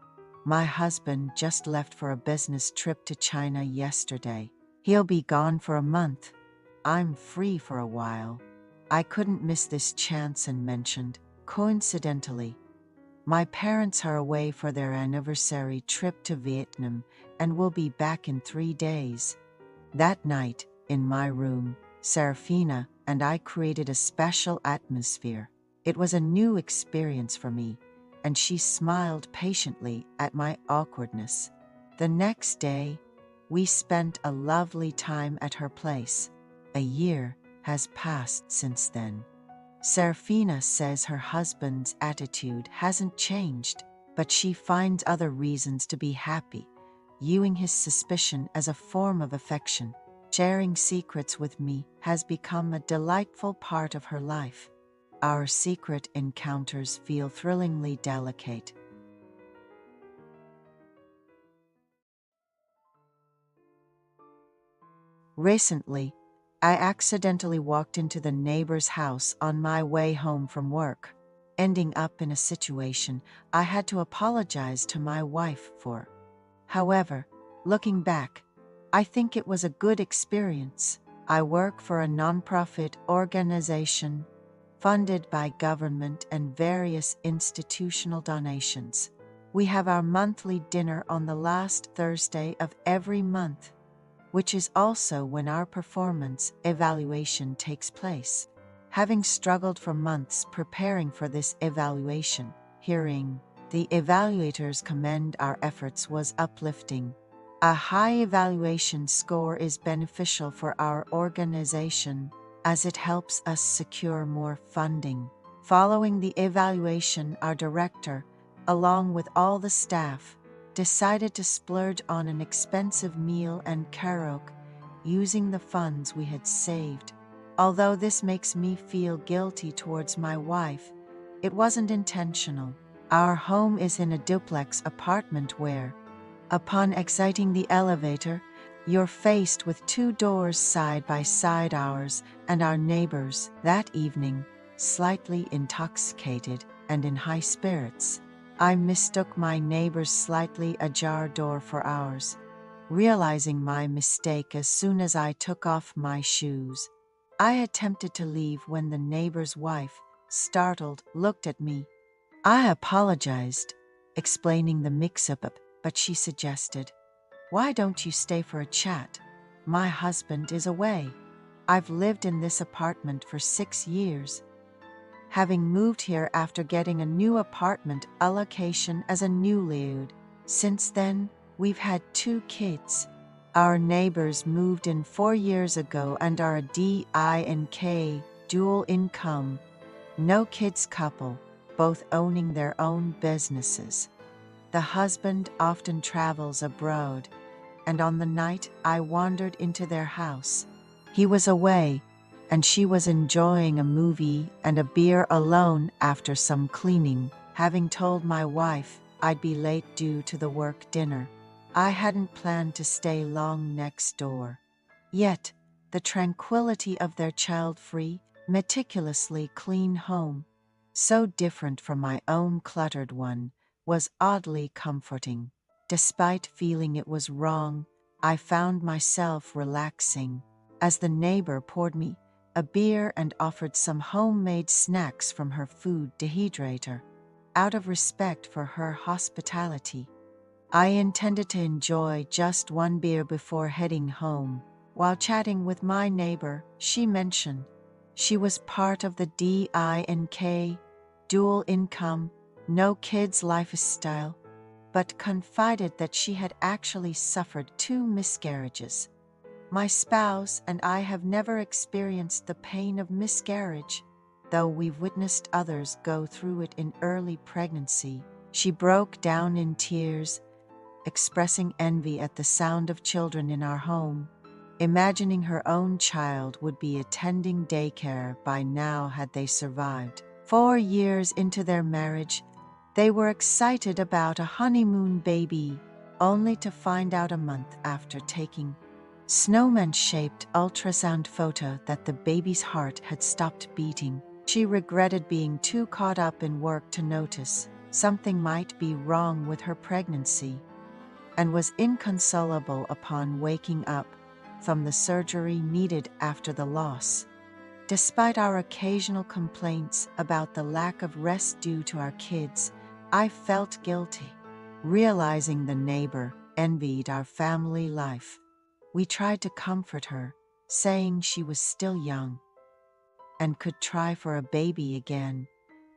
"My husband just left for a business trip to China yesterday. He'll be gone for a month. I'm free for a while. I couldn't miss this chance," and mentioned, coincidentally, "My parents are away for their anniversary trip to Vietnam and will be back in 3 days." That night, in my room, Serafina and I created a special atmosphere. It was a new experience for me, and she smiled patiently at my awkwardness. The next day, we spent a lovely time at her place. A year has passed since then. Serafina says her husband's attitude hasn't changed, but she finds other reasons to be happy, viewing his suspicion as a form of affection. Sharing secrets with me has become a delightful part of her life. Our secret encounters feel thrillingly delicate. Recently, I accidentally walked into the neighbor's house on my way home from work, ending up in a situation I had to apologize to my wife for. However, looking back, I think it was a good experience. I work for a nonprofit organization funded by government and various institutional donations. We have our monthly dinner on the last Thursday of every month, which is also when our performance evaluation takes place. Having struggled for months preparing for this evaluation, hearing the evaluators commend our efforts was uplifting. A high evaluation score is beneficial for our organization as it helps us secure more funding. Following the evaluation, our director, along with all the staff, decided to splurge on an expensive meal and karaoke using the funds we had saved. Although this makes me feel guilty towards my wife, it wasn't intentional. Our home is in a duplex apartment where, upon exiting the elevator, you're faced with two doors side by side, ours and our neighbors. That evening, slightly intoxicated and in high spirits, I mistook my neighbor's slightly ajar door for ours, realizing my mistake as soon as I took off my shoes. I attempted to leave when the neighbor's wife, startled, looked at me. I apologized, explaining the mix-up, but she suggested, "Why don't you stay for a chat? My husband is away. I've lived in this apartment for 6 years, having moved here after getting a new apartment allocation as a newlywed. Since then, we've had 2 kids. Our neighbors moved in 4 years ago and are a DINK, dual income, no kids couple, both owning their own businesses. The husband often travels abroad, and on the night I wandered into their house, he was away, and she was enjoying a movie and a beer alone after some cleaning, having told my wife I'd be late due to the work dinner. I hadn't planned to stay long next door. Yet, the tranquility of their child-free, meticulously clean home, so different from my own cluttered one, was oddly comforting. Despite feeling it was wrong, I found myself relaxing as the neighbor poured me a beer and offered some homemade snacks from her food dehydrator. Out of respect for her hospitality, I intended to enjoy just one beer before heading home. While chatting with my neighbor, she mentioned she was part of the DINK, dual income, no kids lifestyle, but confided that she had actually suffered 2 miscarriages. My spouse and I have never experienced the pain of miscarriage, though we've witnessed others go through it in early pregnancy. She broke down in tears, expressing envy at the sound of children in our home, imagining her own child would be attending daycare by now had they survived. 4 years into their marriage, they were excited about a honeymoon baby, only to find out a month after taking snowman-shaped ultrasound photo that the baby's heart had stopped beating. She regretted being too caught up in work to notice something might be wrong with her pregnancy, and was inconsolable upon waking up from the surgery needed after the loss. Despite our occasional complaints about the lack of rest due to our kids, I felt guilty, realizing the neighbor envied our family life. We tried to comfort her, saying she was still young and could try for a baby again,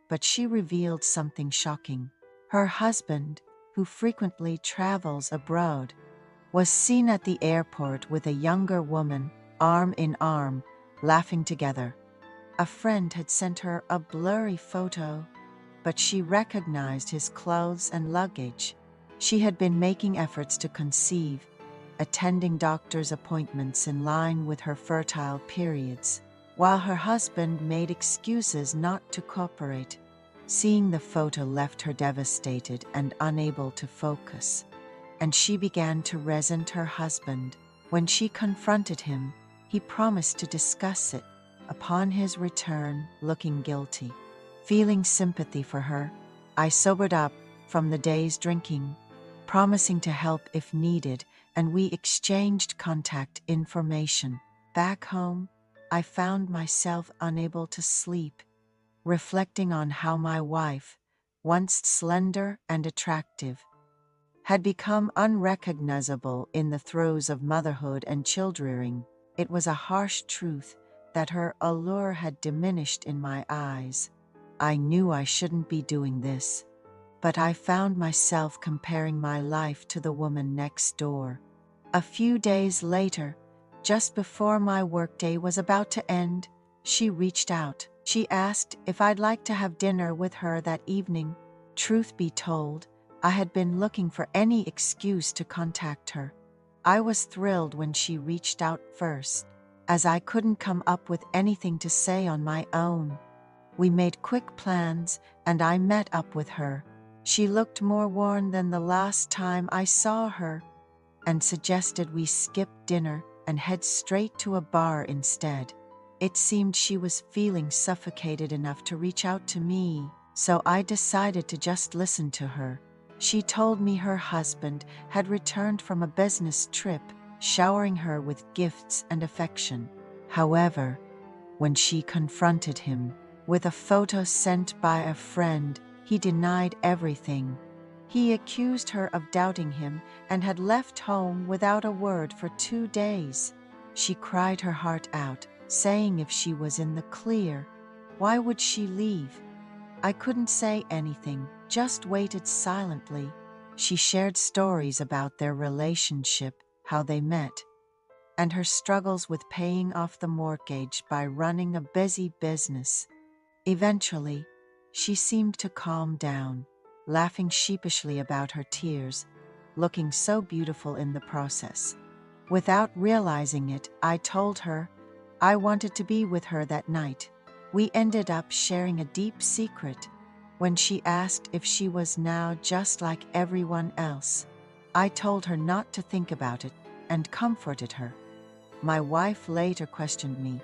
but she revealed something shocking. Her husband, who frequently travels abroad, was seen at the airport with a younger woman, arm in arm, laughing together. A friend had sent her a blurry photo, but she recognized his clothes and luggage. She had been making efforts to conceive, attending doctor's appointments in line with her fertile periods, while her husband made excuses not to cooperate. Seeing the photo left her devastated and unable to focus, and she began to resent her husband. When she confronted him, He promised to discuss it upon his return, looking guilty. Feeling sympathy for her, I sobered up from the day's drinking, promising to help if needed, and we exchanged contact information. Back home, I found myself unable to sleep, reflecting on how my wife, once slender and attractive, had become unrecognizable in the throes of motherhood and childrearing. It was a harsh truth that her allure had diminished in my eyes. I knew I shouldn't be doing this, but I found myself comparing my life to the woman next door. A few days later, just before my workday was about to end, she reached out. She asked if I'd like to have dinner with her that evening. Truth be told, I had been looking for any excuse to contact her. I was thrilled when she reached out first, as I couldn't come up with anything to say on my own. We made quick plans, and I met up with her. She looked more worn than the last time I saw her, and suggested we skip dinner and head straight to a bar instead. It seemed she was feeling suffocated enough to reach out to me, so I decided to just listen to her. She told me her husband had returned from a business trip, showering her with gifts and affection. However, when she confronted him with a photo sent by a friend, he denied everything. He accused her of doubting him and had left home without a word for 2 days. She cried her heart out, saying if she was in the clear, why would she leave? I couldn't say anything, just waited silently. She shared stories about their relationship, how they met, and her struggles with paying off the mortgage by running a busy business. Eventually, she seemed to calm down, laughing sheepishly about her tears, looking so beautiful in the process. Without realizing it, I told her I wanted to be with her that night. We ended up sharing a deep secret when she asked if she was now just like everyone else. I told her not to think about it and comforted her. My wife later questioned me,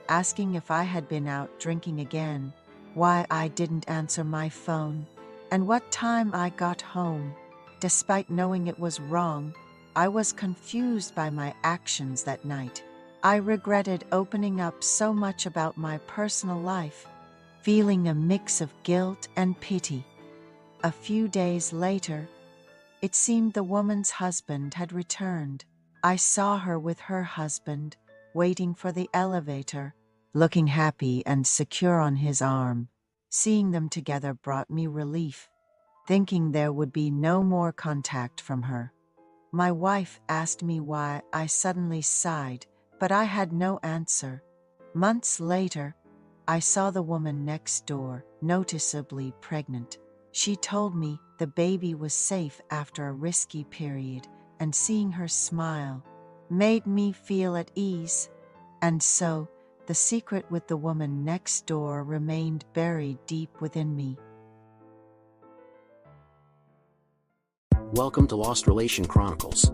asking if I had been out drinking again, why I didn't answer my phone, and what time I got home. Despite knowing it was wrong, I was confused by my actions that night. I regretted opening up so much about my personal life, feeling a mix of guilt and pity. A few days later, it seemed the woman's husband had returned. I saw her with her husband, waiting for the elevator, looking happy and secure on his arm. Seeing them together brought me relief, thinking there would be no more contact from her. My wife asked me why I suddenly sighed, but I had no answer. Months later, I saw the woman next door, noticeably pregnant. She told me the baby was safe after a risky period, and seeing her smile made me feel at ease. And so, the secret with the woman next door remained buried deep within me. Welcome to Lost Relation Chronicles.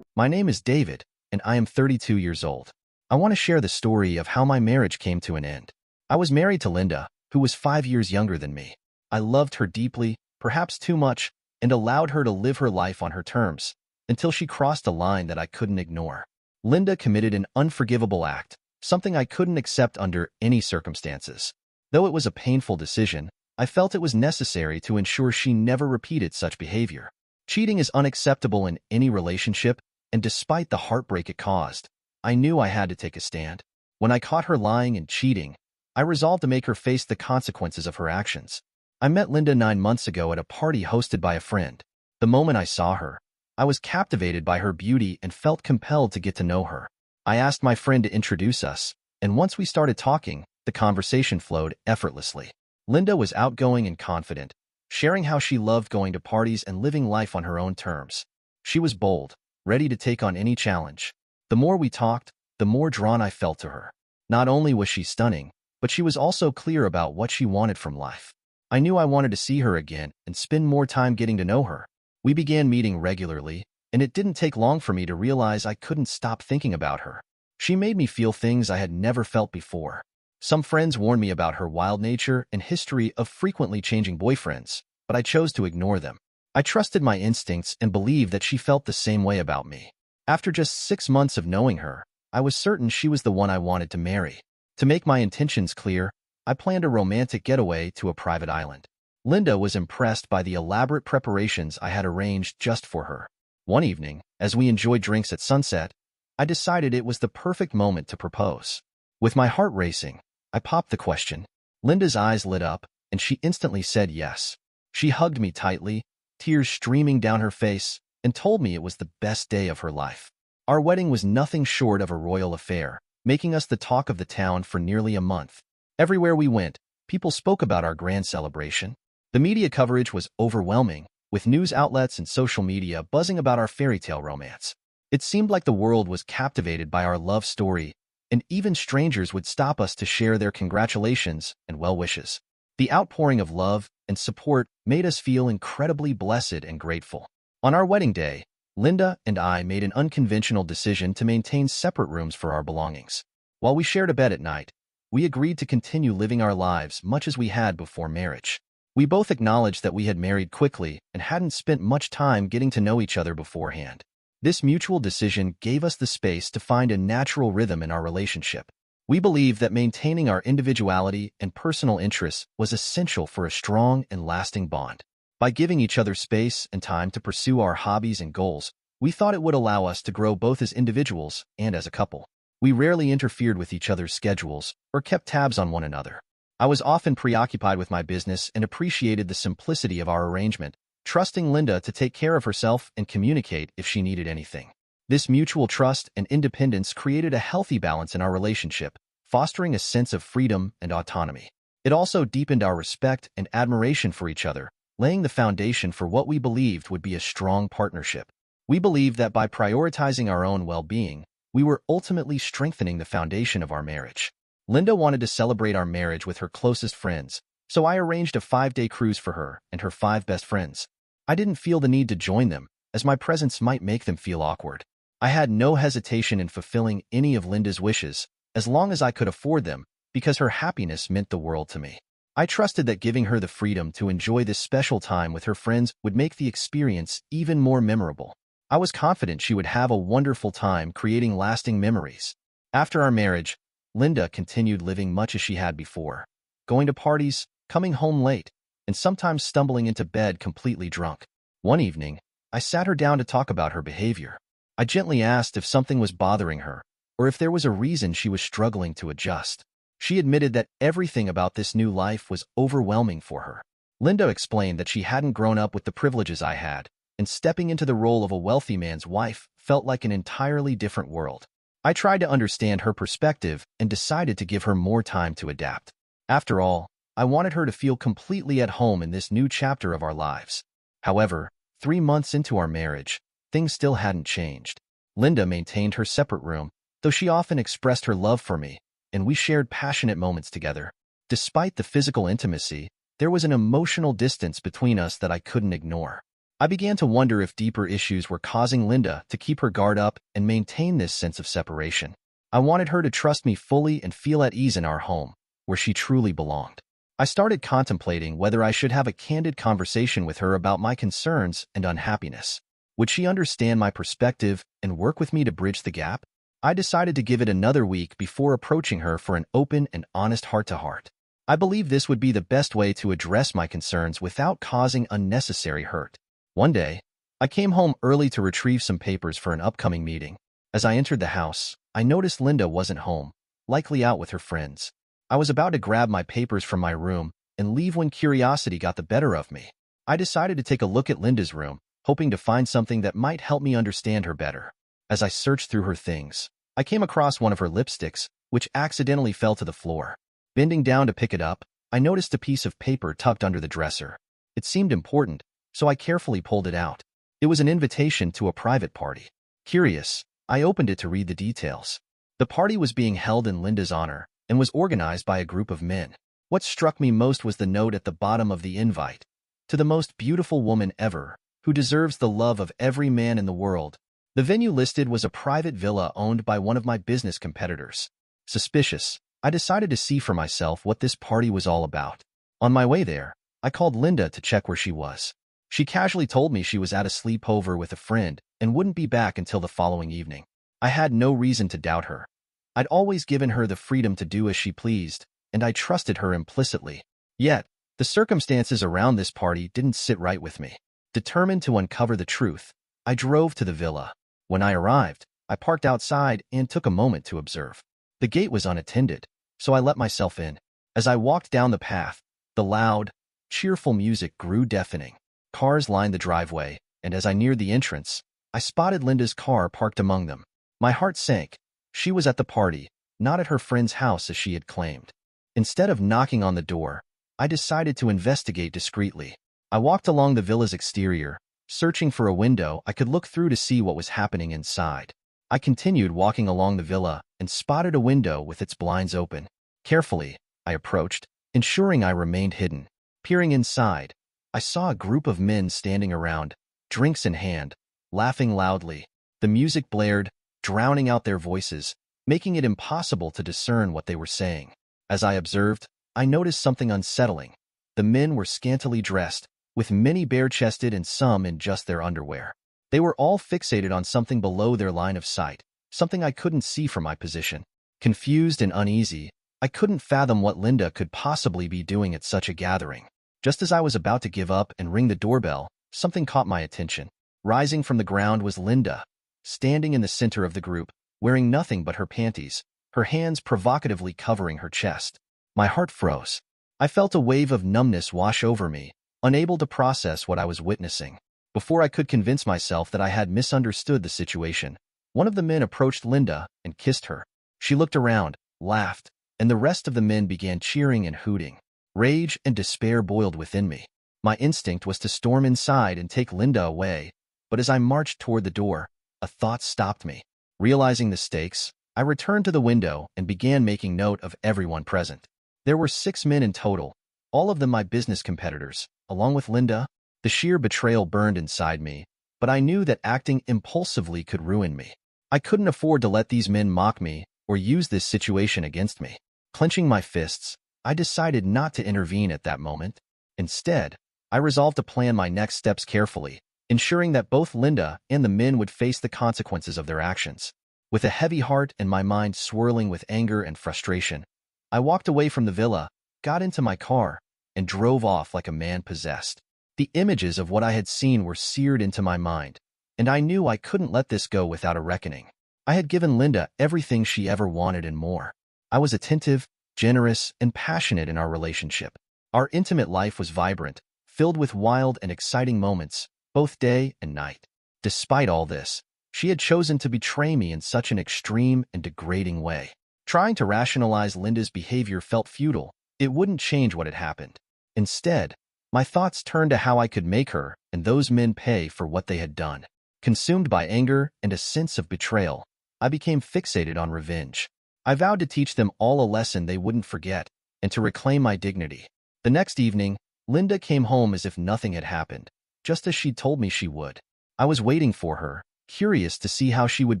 My name is David, and I am 32 years old. I want to share the story of how my marriage came to an end. I was married to Linda, who was 5 years younger than me. I loved her deeply, perhaps too much, and allowed her to live her life on her terms, until she crossed a line that I couldn't ignore. Linda committed an unforgivable act, something I couldn't accept under any circumstances. Though it was a painful decision, I felt it was necessary to ensure she never repeated such behavior. Cheating is unacceptable in any relationship, and despite the heartbreak it caused, I knew I had to take a stand. When I caught her lying and cheating, I resolved to make her face the consequences of her actions. I met Linda 9 months ago at a party hosted by a friend. The moment I saw her, I was captivated by her beauty and felt compelled to get to know her. I asked my friend to introduce us, and once we started talking, the conversation flowed effortlessly. Linda was outgoing and confident, sharing how she loved going to parties and living life on her own terms. She was bold, ready to take on any challenge. The more we talked, the more drawn I felt to her. Not only was she stunning, but she was also clear about what she wanted from life. I knew I wanted to see her again and spend more time getting to know her. We began meeting regularly, and it didn't take long for me to realize I couldn't stop thinking about her. She made me feel things I had never felt before. Some friends warned me about her wild nature and history of frequently changing boyfriends, but I chose to ignore them. I trusted my instincts and believed that she felt the same way about me. After just 6 months of knowing her, I was certain she was the one I wanted to marry. To make my intentions clear, I planned a romantic getaway to a private island. Linda was impressed by the elaborate preparations I had arranged just for her. One evening, as we enjoyed drinks at sunset, I decided it was the perfect moment to propose. With my heart racing, I popped the question. Linda's eyes lit up, and she instantly said yes. She hugged me tightly, tears streaming down her face, and told me it was the best day of her life. Our wedding was nothing short of a royal affair, making us the talk of the town for nearly a month. Everywhere we went, people spoke about our grand celebration. The media coverage was overwhelming, with news outlets and social media buzzing about our fairy tale romance. It seemed like the world was captivated by our love story, and even strangers would stop us to share their congratulations and well wishes. The outpouring of love and support made us feel incredibly blessed and grateful. On our wedding day, Linda and I made an unconventional decision to maintain separate rooms for our belongings. While we shared a bed at night, we agreed to continue living our lives much as we had before marriage. We both acknowledged that we had married quickly and hadn't spent much time getting to know each other beforehand. This mutual decision gave us the space to find a natural rhythm in our relationship. We believed that maintaining our individuality and personal interests was essential for a strong and lasting bond. By giving each other space and time to pursue our hobbies and goals, we thought it would allow us to grow both as individuals and as a couple. We rarely interfered with each other's schedules or kept tabs on one another. I was often preoccupied with my business and appreciated the simplicity of our arrangement, trusting Linda to take care of herself and communicate if she needed anything. This mutual trust and independence created a healthy balance in our relationship, fostering a sense of freedom and autonomy. It also deepened our respect and admiration for each other, laying the foundation for what we believed would be a strong partnership. We believed that by prioritizing our own well-being, we were ultimately strengthening the foundation of our marriage. Linda wanted to celebrate our marriage with her closest friends, so I arranged a 5-day cruise for her and her 5 best friends. I didn't feel the need to join them, as my presence might make them feel awkward. I had no hesitation in fulfilling any of Linda's wishes, as long as I could afford them, because her happiness meant the world to me. I trusted that giving her the freedom to enjoy this special time with her friends would make the experience even more memorable. I was confident she would have a wonderful time creating lasting memories. After our marriage, Linda continued living much as she had before, going to parties, coming home late, and sometimes stumbling into bed completely drunk. One evening, I sat her down to talk about her behavior. I gently asked if something was bothering her, or if there was a reason she was struggling to adjust. She admitted that everything about this new life was overwhelming for her. Linda explained that she hadn't grown up with the privileges I had, and stepping into the role of a wealthy man's wife felt like an entirely different world. I tried to understand her perspective and decided to give her more time to adapt. After all, I wanted her to feel completely at home in this new chapter of our lives. However, 3 months into our marriage, things still hadn't changed. Linda maintained her separate room, though she often expressed her love for me, and we shared passionate moments together. Despite the physical intimacy, there was an emotional distance between us that I couldn't ignore. I began to wonder if deeper issues were causing Linda to keep her guard up and maintain this sense of separation. I wanted her to trust me fully and feel at ease in our home, where she truly belonged. I started contemplating whether I should have a candid conversation with her about my concerns and unhappiness. Would she understand my perspective and work with me to bridge the gap? I decided to give it another week before approaching her for an open and honest heart-to-heart. I believe this would be the best way to address my concerns without causing unnecessary hurt. One day, I came home early to retrieve some papers for an upcoming meeting. As I entered the house, I noticed Linda wasn't home, likely out with her friends. I was about to grab my papers from my room and leave when curiosity got the better of me. I decided to take a look at Linda's room, hoping to find something that might help me understand her better. As I searched through her things, I came across one of her lipsticks, which accidentally fell to the floor. Bending down to pick it up, I noticed a piece of paper tucked under the dresser. It seemed important, so I carefully pulled it out. It was an invitation to a private party. Curious, I opened it to read the details. The party was being held in Linda's honor and was organized by a group of men. What struck me most was the note at the bottom of the invite. To the most beautiful woman ever, who deserves the love of every man in the world, The venue listed was a private villa owned by one of my business competitors. Suspicious, I decided to see for myself what this party was all about. On my way there, I called Linda to check where she was. She casually told me she was at a sleepover with a friend and wouldn't be back until the following evening. I had no reason to doubt her. I'd always given her the freedom to do as she pleased, and I trusted her implicitly. Yet, the circumstances around this party didn't sit right with me. Determined to uncover the truth, I drove to the villa. When I arrived, I parked outside and took a moment to observe. The gate was unattended, so I let myself in. As I walked down the path, the loud, cheerful music grew deafening. Cars lined the driveway, and as I neared the entrance, I spotted Linda's car parked among them. My heart sank. She was at the party, not at her friend's house as she had claimed. Instead of knocking on the door, I decided to investigate discreetly. I walked along the villa's exterior, searching for a window I could look through to see what was happening inside. I continued walking along the villa and spotted a window with its blinds open. Carefully, I approached, ensuring I remained hidden. Peering inside, I saw a group of men standing around, drinks in hand, laughing loudly. The music blared, drowning out their voices, making it impossible to discern what they were saying. As I observed, I noticed something unsettling. The men were scantily dressed, with many bare-chested and some in just their underwear. They were all fixated on something below their line of sight, something I couldn't see from my position. Confused and uneasy, I couldn't fathom what Linda could possibly be doing at such a gathering. Just as I was about to give up and ring the doorbell, something caught my attention. Rising from the ground was Linda, standing in the center of the group, wearing nothing but her panties, her hands provocatively covering her chest. My heart froze. I felt a wave of numbness wash over me, unable to process what I was witnessing. Before I could convince myself that I had misunderstood the situation, one of the men approached Linda and kissed her. She looked around, laughed, and the rest of the men began cheering and hooting. Rage and despair boiled within me. My instinct was to storm inside and take Linda away, but as I marched toward the door, a thought stopped me. Realizing the stakes, I returned to the window and began making note of everyone present. There were 6 men in total, all of them my business competitors, along with Linda. The sheer betrayal burned inside me, but I knew that acting impulsively could ruin me. I couldn't afford to let these men mock me or use this situation against me. Clenching my fists, I decided not to intervene at that moment. Instead, I resolved to plan my next steps carefully, ensuring that both Linda and the men would face the consequences of their actions. With a heavy heart and my mind swirling with anger and frustration, I walked away from the villa, got into my car, and drove off like a man possessed. The images of what I had seen were seared into my mind, and I knew I couldn't let this go without a reckoning. I had given Linda everything she ever wanted and more. I was attentive, generous, and passionate in our relationship. Our intimate life was vibrant, filled with wild and exciting moments, both day and night. Despite all this, she had chosen to betray me in such an extreme and degrading way. Trying to rationalize Linda's behavior felt futile. It wouldn't change what had happened. Instead, my thoughts turned to how I could make her and those men pay for what they had done. Consumed by anger and a sense of betrayal, I became fixated on revenge. I vowed to teach them all a lesson they wouldn't forget and to reclaim my dignity. The next evening, Linda came home as if nothing had happened, just as she'd told me she would. I was waiting for her, curious to see how she would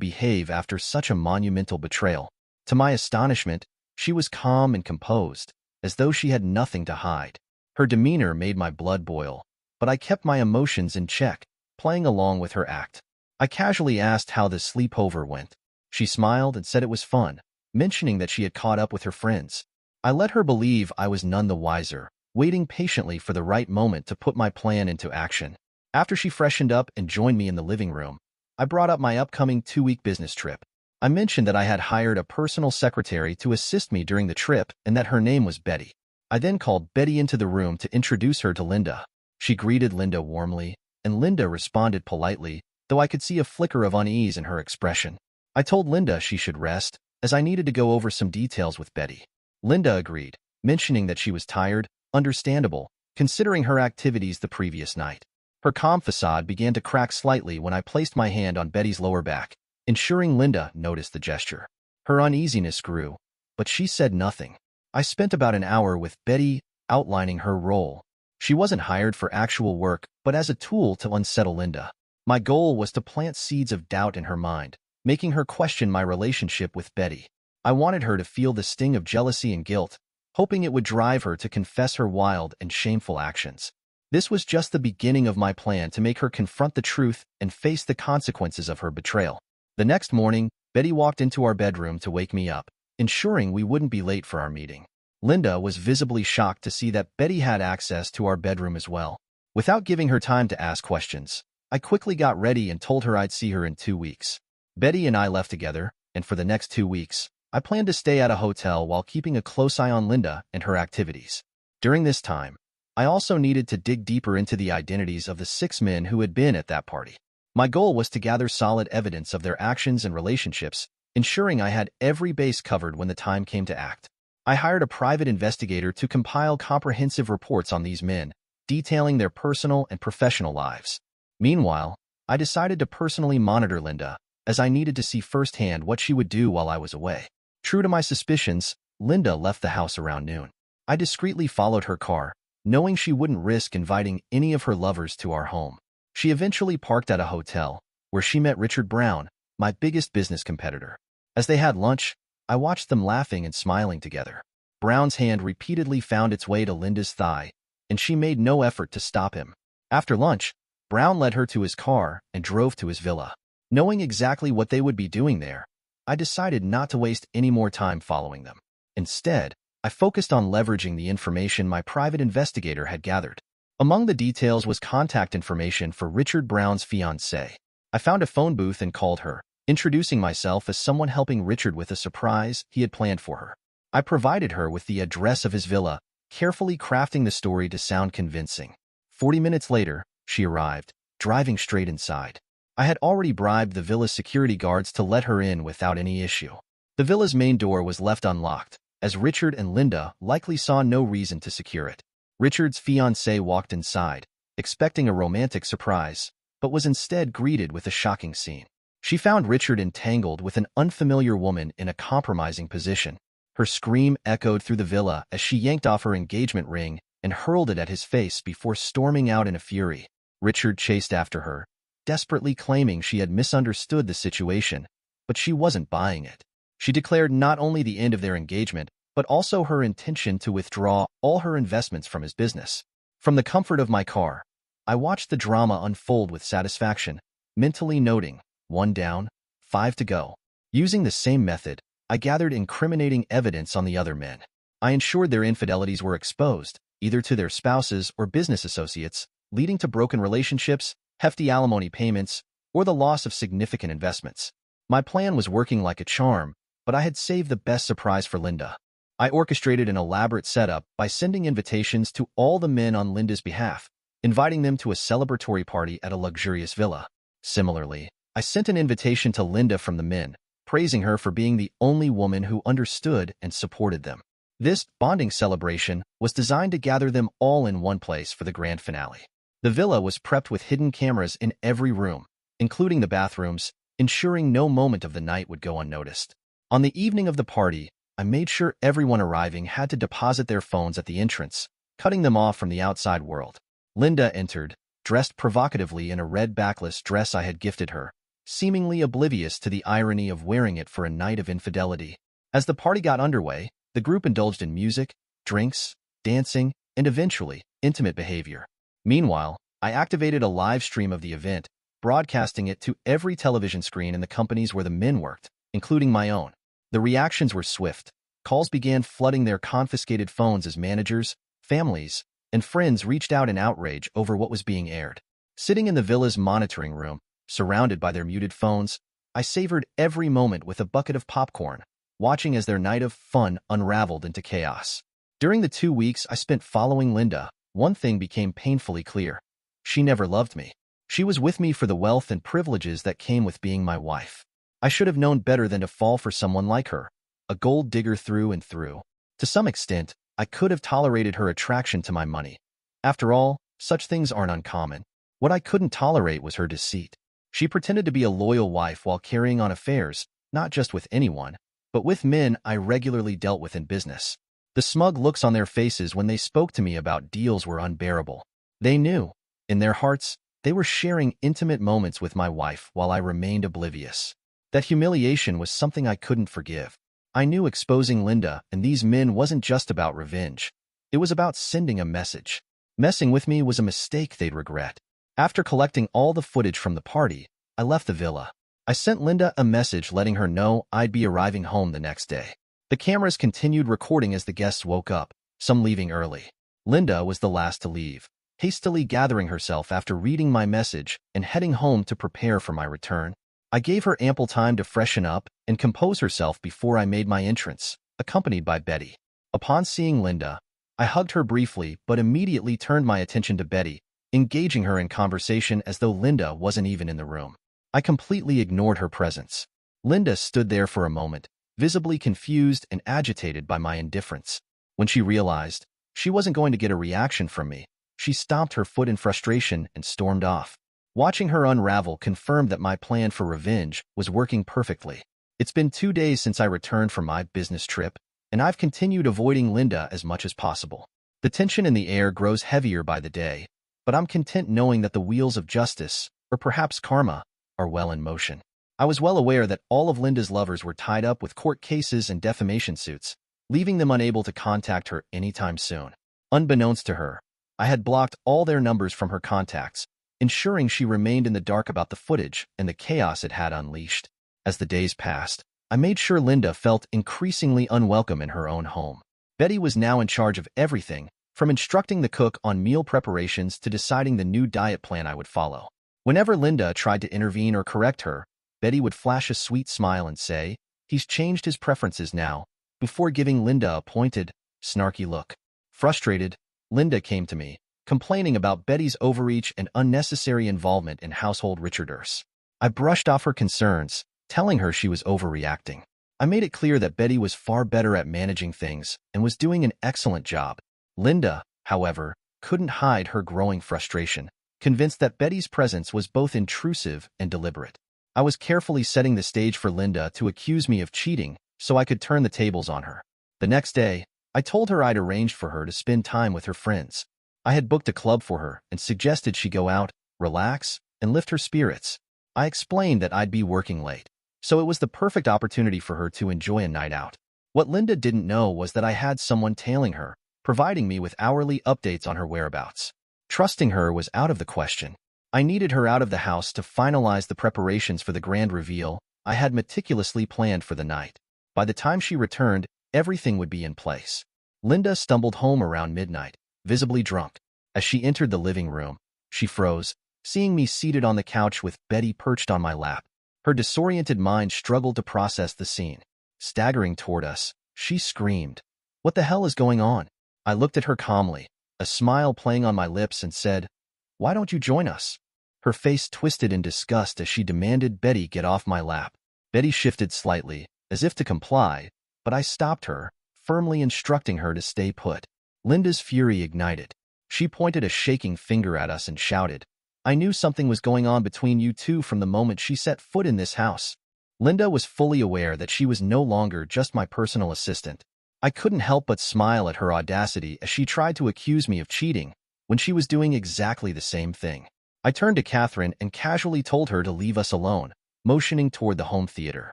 behave after such a monumental betrayal. To my astonishment, she was calm and composed, as though she had nothing to hide. Her demeanor made my blood boil, but I kept my emotions in check, playing along with her act. I casually asked how the sleepover went. She smiled and said it was fun, mentioning that she had caught up with her friends. I let her believe I was none the wiser, waiting patiently for the right moment to put my plan into action. After she freshened up and joined me in the living room, I brought up my upcoming 2-week business trip. I mentioned that I had hired a personal secretary to assist me during the trip and that her name was Betty. I then called Betty into the room to introduce her to Linda. She greeted Linda warmly, and Linda responded politely, though I could see a flicker of unease in her expression. I told Linda she should rest, as I needed to go over some details with Betty. Linda agreed, mentioning that she was tired, understandable, considering her activities the previous night. Her calm facade began to crack slightly when I placed my hand on Betty's lower back, ensuring Linda noticed the gesture. Her uneasiness grew, but she said nothing. I spent about an hour with Betty, outlining her role. She wasn't hired for actual work, but as a tool to unsettle Linda. My goal was to plant seeds of doubt in her mind, making her question my relationship with Betty. I wanted her to feel the sting of jealousy and guilt, hoping it would drive her to confess her wild and shameful actions. This was just the beginning of my plan to make her confront the truth and face the consequences of her betrayal. The next morning, Betty walked into our bedroom to wake me up, ensuring we wouldn't be late for our meeting. Linda was visibly shocked to see that Betty had access to our bedroom as well. Without giving her time to ask questions, I quickly got ready and told her I'd see her in 2 weeks. Betty and I left together, and for the next 2 weeks, I planned to stay at a hotel while keeping a close eye on Linda and her activities. During this time, I also needed to dig deeper into the identities of the 6 men who had been at that party. My goal was to gather solid evidence of their actions and relationships, ensuring I had every base covered when the time came to act. I hired a private investigator to compile comprehensive reports on these men, detailing their personal and professional lives. Meanwhile, I decided to personally monitor Linda, as I needed to see firsthand what she would do while I was away. True to my suspicions, Linda left the house around noon. I discreetly followed her car, knowing she wouldn't risk inviting any of her lovers to our home. She eventually parked at a hotel, where she met Richard Brown, my biggest business competitor. As they had lunch, I watched them laughing and smiling together. Brown's hand repeatedly found its way to Linda's thigh, and she made no effort to stop him. After lunch, Brown led her to his car and drove to his villa. Knowing exactly what they would be doing there, I decided not to waste any more time following them. Instead, I focused on leveraging the information my private investigator had gathered. Among the details was contact information for Richard Brown's fiancée. I found a phone booth and called her, introducing myself as someone helping Richard with a surprise he had planned for her. I provided her with the address of his villa, carefully crafting the story to sound convincing. 40 minutes later, she arrived, driving straight inside. I had already bribed the villa's security guards to let her in without any issue. The villa's main door was left unlocked, as Richard and Linda likely saw no reason to secure it. Richard's fiancée walked inside, expecting a romantic surprise, but was instead greeted with a shocking scene. She found Richard entangled with an unfamiliar woman in a compromising position. Her scream echoed through the villa as she yanked off her engagement ring and hurled it at his face before storming out in a fury. Richard chased after her, desperately claiming she had misunderstood the situation, but she wasn't buying it. She declared not only the end of their engagement, but also her intention to withdraw all her investments from his business. From the comfort of my car, I watched the drama unfold with satisfaction, mentally noting, 1 down, 5 to go. Using the same method, I gathered incriminating evidence on the other men. I ensured their infidelities were exposed, either to their spouses or business associates, leading to broken relationships, hefty alimony payments, or the loss of significant investments. My plan was working like a charm, but I had saved the best surprise for Linda. I orchestrated an elaborate setup by sending invitations to all the men on Linda's behalf, inviting them to a celebratory party at a luxurious villa. Similarly, I sent an invitation to Linda from the men, praising her for being the only woman who understood and supported them. This bonding celebration was designed to gather them all in one place for the grand finale. The villa was prepped with hidden cameras in every room, including the bathrooms, ensuring no moment of the night would go unnoticed. On the evening of the party, I made sure everyone arriving had to deposit their phones at the entrance, cutting them off from the outside world. Linda entered, dressed provocatively in a red backless dress I had gifted her, seemingly oblivious to the irony of wearing it for a night of infidelity. As the party got underway, the group indulged in music, drinks, dancing, and eventually, intimate behavior. Meanwhile, I activated a live stream of the event, broadcasting it to every television screen in the companies where the men worked, including my own. The reactions were swift. Calls began flooding their confiscated phones as managers, families, and friends reached out in outrage over what was being aired. Sitting in the villa's monitoring room, surrounded by their muted phones, I savored every moment with a bucket of popcorn, watching as their night of fun unraveled into chaos. During the 2 weeks I spent following Linda, one thing became painfully clear. She never loved me. She was with me for the wealth and privileges that came with being my wife. I should have known better than to fall for someone like her, a gold digger through and through. To some extent, I could have tolerated her attraction to my money. After all, such things aren't uncommon. What I couldn't tolerate was her deceit. She pretended to be a loyal wife while carrying on affairs, not just with anyone, but with men I regularly dealt with in business. The smug looks on their faces when they spoke to me about deals were unbearable. They knew, in their hearts, They were sharing intimate moments with my wife while I remained oblivious. That humiliation was something I couldn't forgive. I knew exposing Linda and these men wasn't just about revenge. It was about sending a message. Messing with me was a mistake they'd regret. After collecting all the footage from the party, I left the villa. I sent Linda a message letting her know I'd be arriving home the next day. The cameras continued recording as the guests woke up, some leaving early. Linda was the last to leave, hastily gathering herself after reading my message and heading home to prepare for my return. I gave her ample time to freshen up and compose herself before I made my entrance, accompanied by Betty. Upon seeing Linda, I hugged her briefly but immediately turned my attention to Betty, engaging her in conversation as though Linda wasn't even in the room. I completely ignored her presence. Linda stood there for a moment, visibly confused and agitated by my indifference. When she realized she wasn't going to get a reaction from me, she stomped her foot in frustration and stormed off. Watching her unravel confirmed that my plan for revenge was working perfectly. It's been 2 days since I returned from my business trip, and I've continued avoiding Linda as much as possible. The tension in the air grows heavier by the day, but I'm content knowing that the wheels of justice, or perhaps karma, are well in motion. I was well aware that all of Linda's lovers were tied up with court cases and defamation suits, leaving them unable to contact her anytime soon. Unbeknownst to her, I had blocked all their numbers from her contacts, ensuring she remained in the dark about the footage and the chaos it had unleashed. As the days passed, I made sure Linda felt increasingly unwelcome in her own home. Betty was now in charge of everything, from instructing the cook on meal preparations to deciding the new diet plan I would follow. Whenever Linda tried to intervene or correct her, Betty would flash a sweet smile and say, "He's changed his preferences now," before giving Linda a pointed, snarky look. Frustrated, Linda came to me, complaining about Betty's overreach and unnecessary involvement in household rituals. I brushed off her concerns, telling her she was overreacting. I made it clear that Betty was far better at managing things and was doing an excellent job. Linda, however, couldn't hide her growing frustration, convinced that Betty's presence was both intrusive and deliberate. I was carefully setting the stage for Linda to accuse me of cheating so I could turn the tables on her. The next day, I told her I'd arranged for her to spend time with her friends. I had booked a club for her and suggested she go out, relax, and lift her spirits. I explained that I'd be working late, so it was the perfect opportunity for her to enjoy a night out. What Linda didn't know was that I had someone tailing her, providing me with hourly updates on her whereabouts. Trusting her was out of the question. I needed her out of the house to finalize the preparations for the grand reveal I had meticulously planned for the night. By the time she returned, everything would be in place. Linda stumbled home around midnight, visibly drunk. As she entered the living room, she froze, seeing me seated on the couch with Betty perched on my lap. Her disoriented mind struggled to process the scene. Staggering toward us, she screamed, "What the hell is going on?" I looked at her calmly, a smile playing on my lips, and said, "Why don't you join us?" Her face twisted in disgust as she demanded Betty get off my lap. Betty shifted slightly, as if to comply, but I stopped her, firmly instructing her to stay put. Linda's fury ignited. She pointed a shaking finger at us and shouted, "I knew something was going on between you two from the moment she set foot in this house." Linda was fully aware that she was no longer just my personal assistant. I couldn't help but smile at her audacity as she tried to accuse me of cheating, when she was doing exactly the same thing. I turned to Catherine and casually told her to leave us alone, motioning toward the home theater.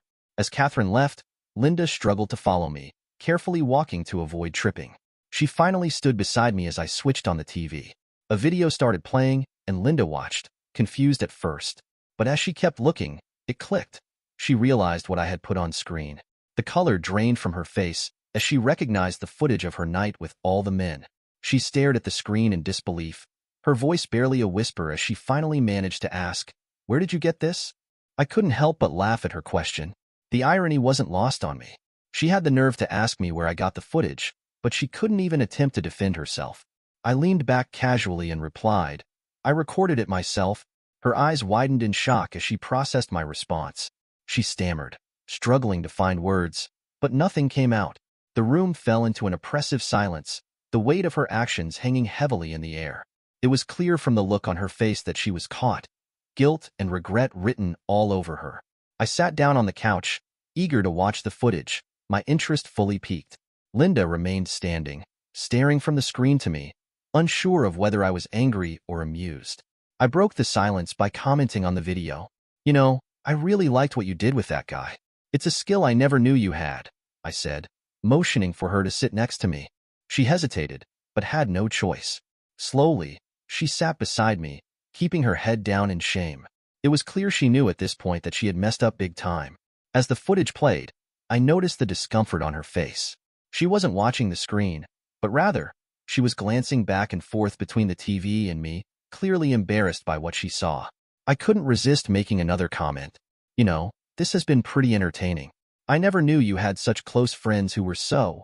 As Catherine left, Linda struggled to follow me, carefully walking to avoid tripping. She finally stood beside me as I switched on the TV. A video started playing, and Linda watched, confused at first. But as she kept looking, it clicked. She realized what I had put on screen. The color drained from her face as she recognized the footage of her night with all the men. She stared at the screen in disbelief, her voice barely a whisper as she finally managed to ask, "Where did you get this?" I couldn't help but laugh at her question. The irony wasn't lost on me. She had the nerve to ask me where I got the footage, but she couldn't even attempt to defend herself. I leaned back casually and replied, "I recorded it myself." Her eyes widened in shock as she processed my response. She stammered, struggling to find words, but nothing came out. The room fell into an oppressive silence, the weight of her actions hanging heavily in the air. It was clear from the look on her face that she was caught, guilt and regret written all over her. I sat down on the couch, eager to watch the footage, my interest fully piqued. Linda remained standing, staring from the screen to me, unsure of whether I was angry or amused. I broke the silence by commenting on the video. You know, I really liked what you did with that guy. It's a skill I never knew you had, I said, motioning for her to sit next to me. She hesitated, but had no choice. Slowly, she sat beside me, keeping her head down in shame. It was clear she knew at this point that she had messed up big time. As the footage played, I noticed the discomfort on her face. She wasn't watching the screen, but rather, she was glancing back and forth between the TV and me, clearly embarrassed by what she saw. I couldn't resist making another comment. You know, this has been pretty entertaining. I never knew you had such close friends who were so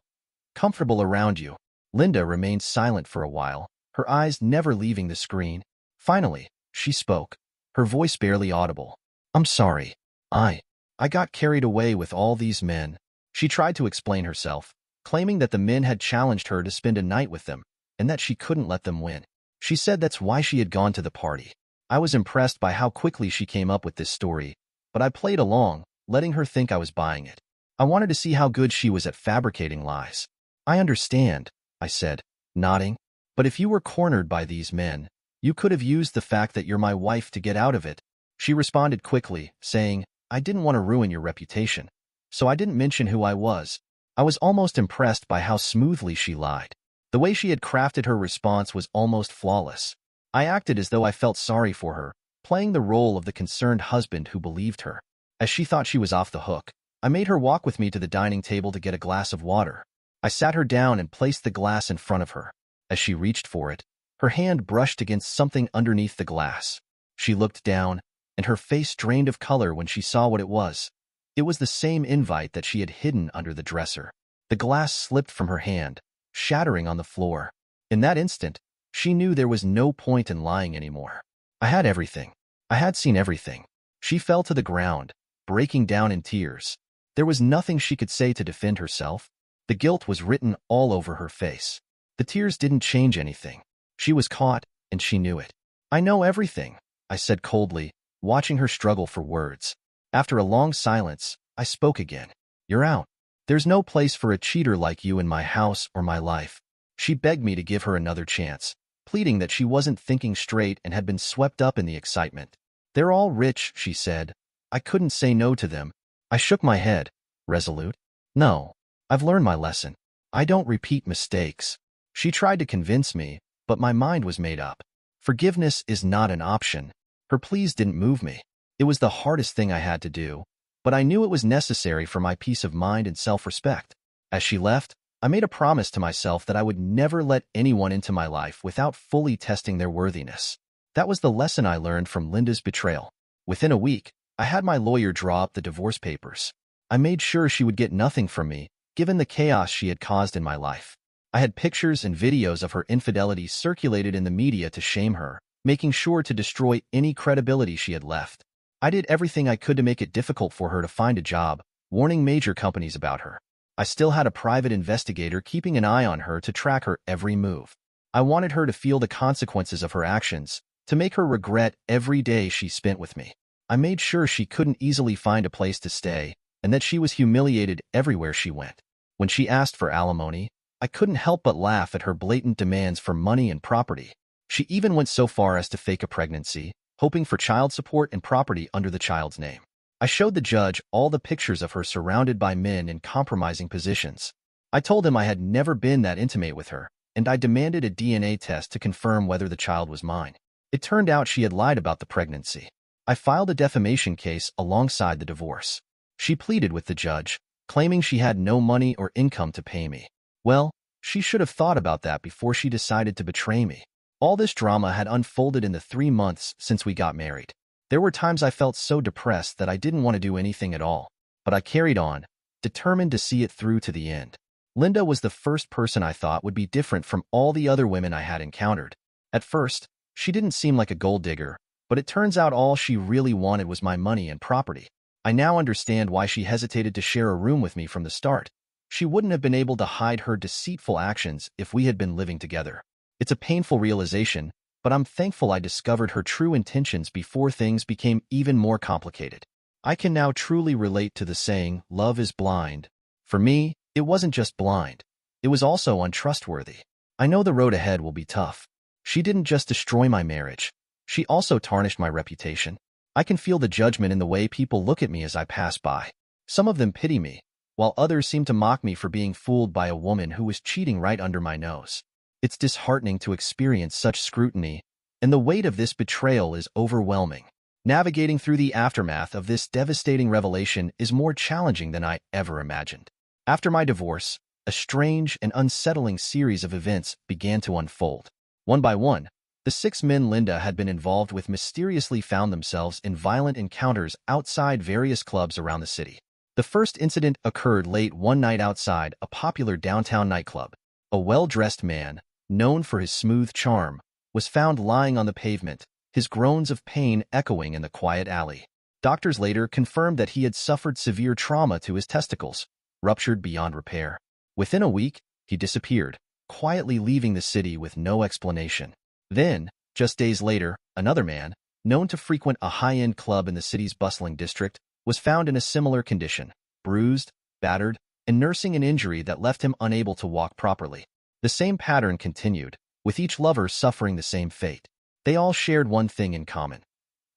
comfortable around you. Linda remained silent for a while, her eyes never leaving the screen. Finally, she spoke, her voice barely audible. I'm sorry. I got carried away with all these men. She tried to explain herself, claiming that the men had challenged her to spend a night with them, and that she couldn't let them win. She said that's why she had gone to the party. I was impressed by how quickly she came up with this story, but I played along, letting her think I was buying it. I wanted to see how good she was at fabricating lies. I understand, I said, nodding. But if you were cornered by these men, you could have used the fact that you're my wife to get out of it. She responded quickly, saying, I didn't want to ruin your reputation, so I didn't mention who I was. I was almost impressed by how smoothly she lied. The way she had crafted her response was almost flawless. I acted as though I felt sorry for her, playing the role of the concerned husband who believed her. As she thought she was off the hook, I made her walk with me to the dining table to get a glass of water. I sat her down and placed the glass in front of her. As she reached for it, her hand brushed against something underneath the glass. She looked down, and her face drained of color when she saw what it was. It was the same invite that she had hidden under the dresser. The glass slipped from her hand, shattering on the floor. In that instant, she knew there was no point in lying anymore. I had everything. I had seen everything. She fell to the ground, breaking down in tears. There was nothing she could say to defend herself. The guilt was written all over her face. The tears didn't change anything. She was caught, and she knew it. I know everything, I said coldly, watching her struggle for words. After a long silence, I spoke again. You're out. There's no place for a cheater like you in my house or my life. She begged me to give her another chance, pleading that she wasn't thinking straight and had been swept up in the excitement. They're all rich, she said. I couldn't say no to them. I shook my head, resolute. No, I've learned my lesson. I don't repeat mistakes. She tried to convince me, but my mind was made up. Forgiveness is not an option. Her pleas didn't move me. It was the hardest thing I had to do, but I knew it was necessary for my peace of mind and self-respect. As she left, I made a promise to myself that I would never let anyone into my life without fully testing their worthiness. That was the lesson I learned from Linda's betrayal. Within a week, I had my lawyer draw up the divorce papers. I made sure she would get nothing from me, given the chaos she had caused in my life. I had pictures and videos of her infidelity circulated in the media to shame her, making sure to destroy any credibility she had left. I did everything I could to make it difficult for her to find a job, warning major companies about her. I still had a private investigator keeping an eye on her to track her every move. I wanted her to feel the consequences of her actions, to make her regret every day she spent with me. I made sure she couldn't easily find a place to stay, and that she was humiliated everywhere she went. When she asked for alimony, I couldn't help but laugh at her blatant demands for money and property. She even went so far as to fake a pregnancy, hoping for child support and property under the child's name. I showed the judge all the pictures of her surrounded by men in compromising positions. I told him I had never been that intimate with her, and I demanded a DNA test to confirm whether the child was mine. It turned out she had lied about the pregnancy. I filed a defamation case alongside the divorce. She pleaded with the judge, claiming she had no money or income to pay me. Well, she should have thought about that before she decided to betray me. All this drama had unfolded in the 3 months since we got married. There were times I felt so depressed that I didn't want to do anything at all, but I carried on, determined to see it through to the end. Linda was the first person I thought would be different from all the other women I had encountered. At first, she didn't seem like a gold digger, but it turns out all she really wanted was my money and property. I now understand why she hesitated to share a room with me from the start. She wouldn't have been able to hide her deceitful actions if we had been living together. It's a painful realization, but I'm thankful I discovered her true intentions before things became even more complicated. I can now truly relate to the saying, love is blind. For me, it wasn't just blind. It was also untrustworthy. I know the road ahead will be tough. She didn't just destroy my marriage. She also tarnished my reputation. I can feel the judgment in the way people look at me as I pass by. Some of them pity me, while others seem to mock me for being fooled by a woman who was cheating right under my nose. It's disheartening to experience such scrutiny, and the weight of this betrayal is overwhelming. Navigating through the aftermath of this devastating revelation is more challenging than I ever imagined. After my divorce, a strange and unsettling series of events began to unfold. One by one, the 6 men Linda had been involved with mysteriously found themselves in violent encounters outside various clubs around the city. The first incident occurred late one night outside a popular downtown nightclub. A well-dressed man, known for his smooth charm, was found lying on the pavement, his groans of pain echoing in the quiet alley. Doctors later confirmed that he had suffered severe trauma to his testicles, ruptured beyond repair. Within a week, he disappeared, quietly leaving the city with no explanation. Then, just days later, another man, known to frequent a high-end club in the city's bustling district, was found in a similar condition, bruised, battered, and nursing an injury that left him unable to walk properly. The same pattern continued, with each lover suffering the same fate. They all shared one thing in common.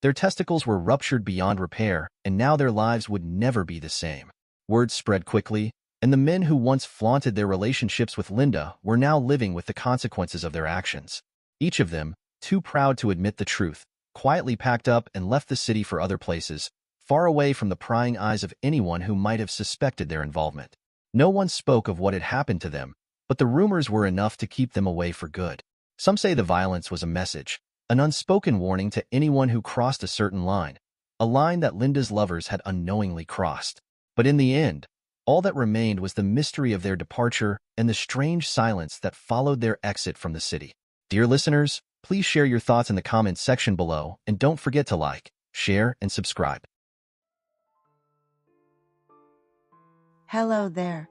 Their testicles were ruptured beyond repair, and now their lives would never be the same. Word spread quickly, and the men who once flaunted their relationships with Linda were now living with the consequences of their actions. Each of them, too proud to admit the truth, quietly packed up and left the city for other places, far away from the prying eyes of anyone who might have suspected their involvement. No one spoke of what had happened to them, but the rumors were enough to keep them away for good. Some say the violence was a message, an unspoken warning to anyone who crossed a certain line, a line that Linda's lovers had unknowingly crossed. But in the end, all that remained was the mystery of their departure and the strange silence that followed their exit from the city. Dear listeners, please share your thoughts in the comments section below, and don't forget to like, share, and subscribe. Hello there.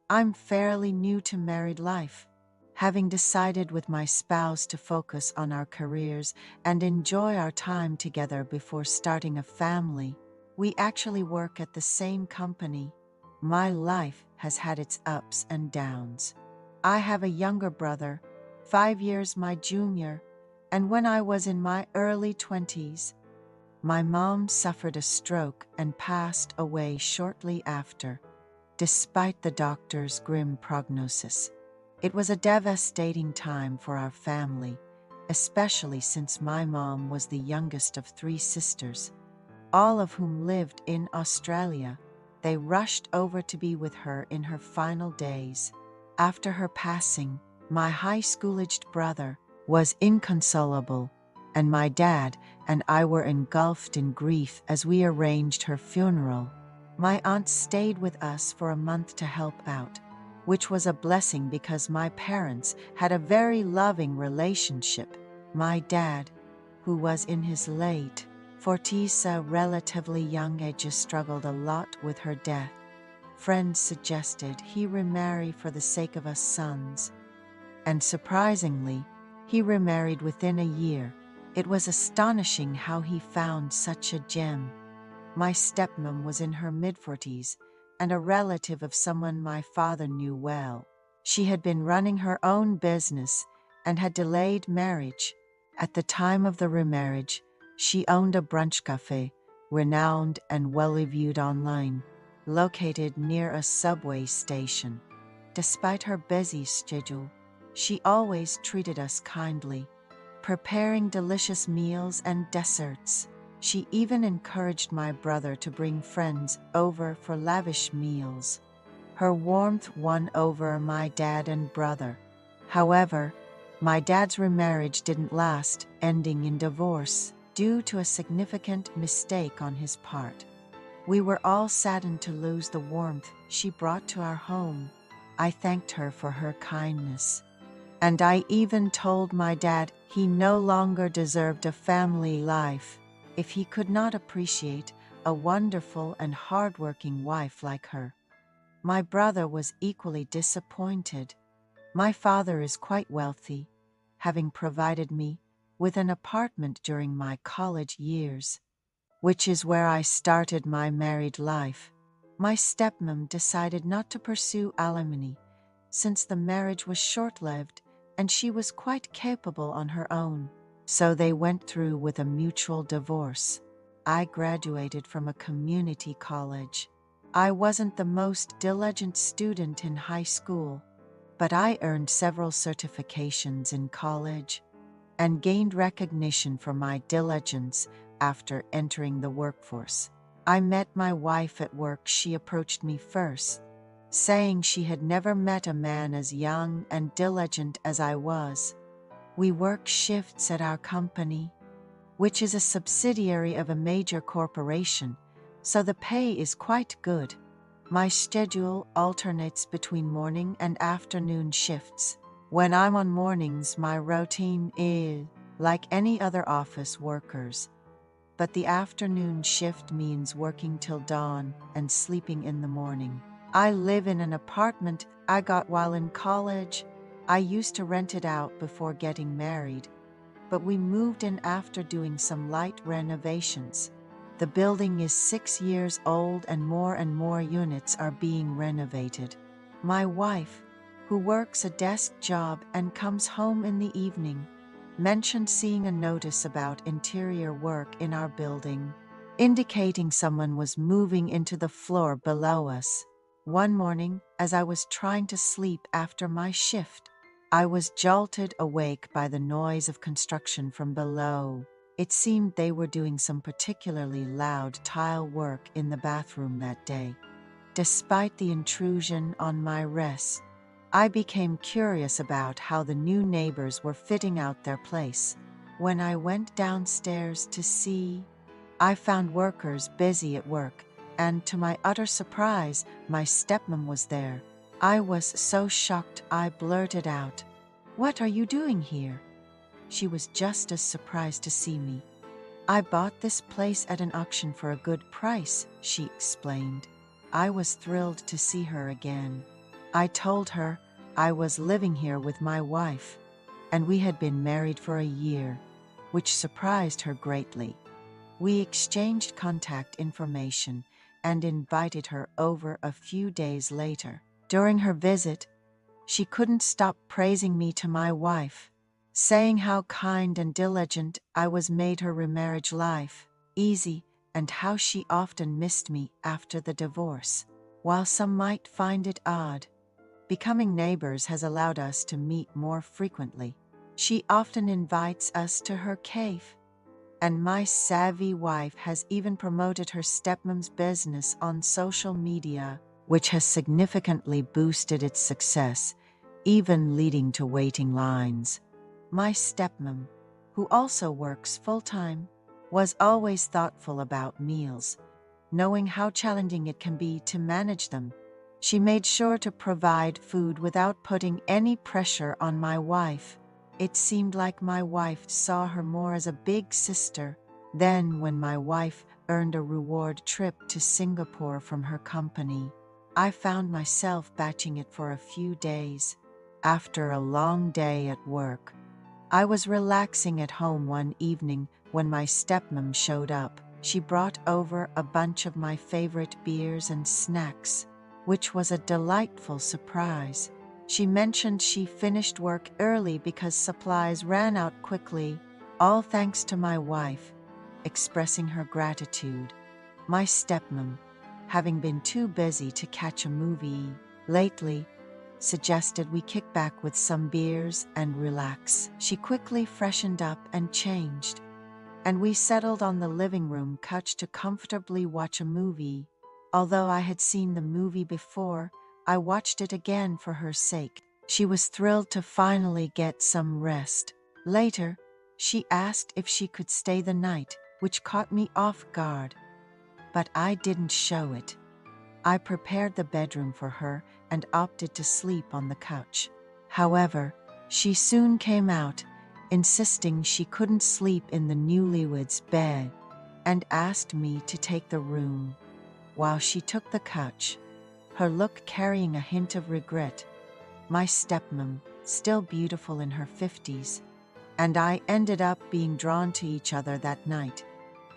I'm fairly new to married life. Having decided with my spouse to focus on our careers and enjoy our time together before starting a family, we actually work at the same company. My life has had its ups and downs. I have a younger brother, 5 years my junior, and when I was in my early 20s, my mom suffered a stroke and passed away shortly after. Despite the doctor's grim prognosis, it was a devastating time for our family, especially since my mom was the youngest of 3 sisters, all of whom lived in Australia. They rushed over to be with her in her final days. After her passing, my high school-aged brother was inconsolable, and my dad and I were engulfed in grief as we arranged her funeral. My aunt stayed with us for a month to help out, which was a blessing because my parents had a very loving relationship. My dad, who was in his late 40s, a relatively young age, struggled a lot with her death. Friends suggested he remarry for the sake of us sons, and surprisingly, he remarried within a year. It was astonishing how he found such a gem. My stepmom was in her mid-40s and a relative of someone my father knew well. She had been running her own business and had delayed marriage. At the time of the remarriage, she owned a brunch cafe, renowned and well-reviewed online, located near a subway station. Despite her busy schedule, she always treated us kindly, preparing delicious meals and desserts. She even encouraged my brother to bring friends over for lavish meals. Her warmth won over my dad and brother. However, my dad's remarriage didn't last, ending in divorce due to a significant mistake on his part. We were all saddened to lose the warmth she brought to our home. I thanked her for her kindness, and I even told my dad he no longer deserved a family life if he could not appreciate a wonderful and hardworking wife like her. My brother was equally disappointed. My father is quite wealthy, having provided me with an apartment during my college years, which is where I started my married life. My stepmom decided not to pursue alimony since the marriage was short-lived and she was quite capable on her own. So they went through with a mutual divorce. I graduated from a community college. I wasn't the most diligent student in high school, but I earned several certifications in college and gained recognition for my diligence after entering the workforce. I met my wife at work. She approached me first, saying she had never met a man as young and diligent as I was. We work shifts at our company, which is a subsidiary of a major corporation, so the pay is quite good. My schedule alternates between morning and afternoon shifts. When I'm on mornings, my routine is like any other office workers, but the afternoon shift means working till dawn and sleeping in the morning. I live in an apartment I got while in college. I used to rent it out before getting married, but we moved in after doing some light renovations. The building is 6 years old and more units are being renovated. My wife, who works a desk job and comes home in the evening, mentioned seeing a notice about interior work in our building, indicating someone was moving into the floor below us. One morning, as I was trying to sleep after my shift, I was jolted awake by the noise of construction from below. It seemed they were doing some particularly loud tile work in the bathroom that day. Despite the intrusion on my rest, I became curious about how the new neighbors were fitting out their place. When I went downstairs to see, I found workers busy at work, and to my utter surprise, my stepmom was there. I was so shocked I blurted out, "What are you doing here?" She was just as surprised to see me. "I bought this place at an auction for a good price," she explained. I was thrilled to see her again. I told her I was living here with my wife, and we had been married for a year, which surprised her greatly. We exchanged contact information and invited her over a few days later. During her visit, she couldn't stop praising me to my wife, saying how kind and diligent I was, made her remarriage life easy, and how she often missed me after the divorce. While some might find it odd, becoming neighbors has allowed us to meet more frequently. She often invites us to her cave, and my savvy wife has even promoted her stepmom's business on social media, which has significantly boosted its success, even leading to waiting lines. My stepmom, who also works full-time, was always thoughtful about meals, knowing how challenging it can be to manage them. She made sure to provide food without putting any pressure on my wife. It seemed like my wife saw her more as a big sister. Then, when my wife earned a reward trip to Singapore from her company, I found myself batching it for a few days. After a long day at work, I was relaxing at home one evening when my stepmom showed up. She brought over a bunch of my favorite beers and snacks, which was a delightful surprise. She mentioned she finished work early because supplies ran out quickly, all thanks to my wife, expressing her gratitude. My stepmom, having been too busy to catch a movie lately, suggested we kick back with some beers and relax. She quickly freshened up and changed, and we settled on the living room couch to comfortably watch a movie. Although I had seen the movie before, I watched it again for her sake. She was thrilled to finally get some rest. Later, she asked if she could stay the night, which caught me off guard, but I didn't show it. I prepared the bedroom for her and opted to sleep on the couch. However, she soon came out, insisting she couldn't sleep in the newlyweds' bed, and asked me to take the room. While she took the couch, her look carrying a hint of regret, my stepmom, still beautiful in her 50s, and I ended up being drawn to each other that night.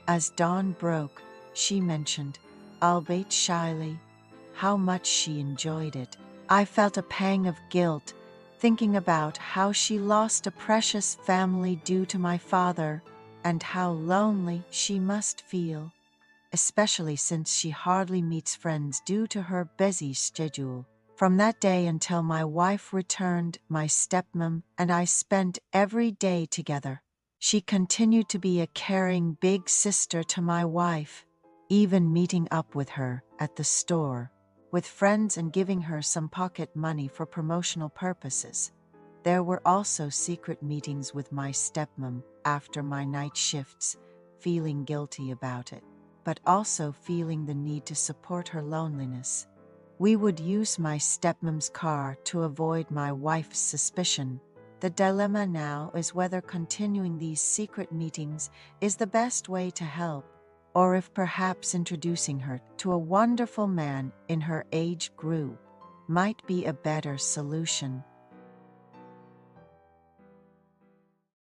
As dawn broke, she mentioned, albeit shyly, how much she enjoyed it. I felt a pang of guilt, thinking about how she lost a precious family due to my father and how lonely she must feel, especially since she hardly meets friends due to her busy schedule. From that day until my wife returned, my stepmom and I spent every day together. She continued to be a caring big sister to my wife, even meeting up with her at the store, with friends and giving her some pocket money for promotional purposes. There were also secret meetings with my stepmom after my night shifts, feeling guilty about it, but also feeling the need to support her loneliness. We would use my stepmom's car to avoid my wife's suspicion. The dilemma now is whether continuing these secret meetings is the best way to help, or if perhaps introducing her to a wonderful man in her age group might be a better solution.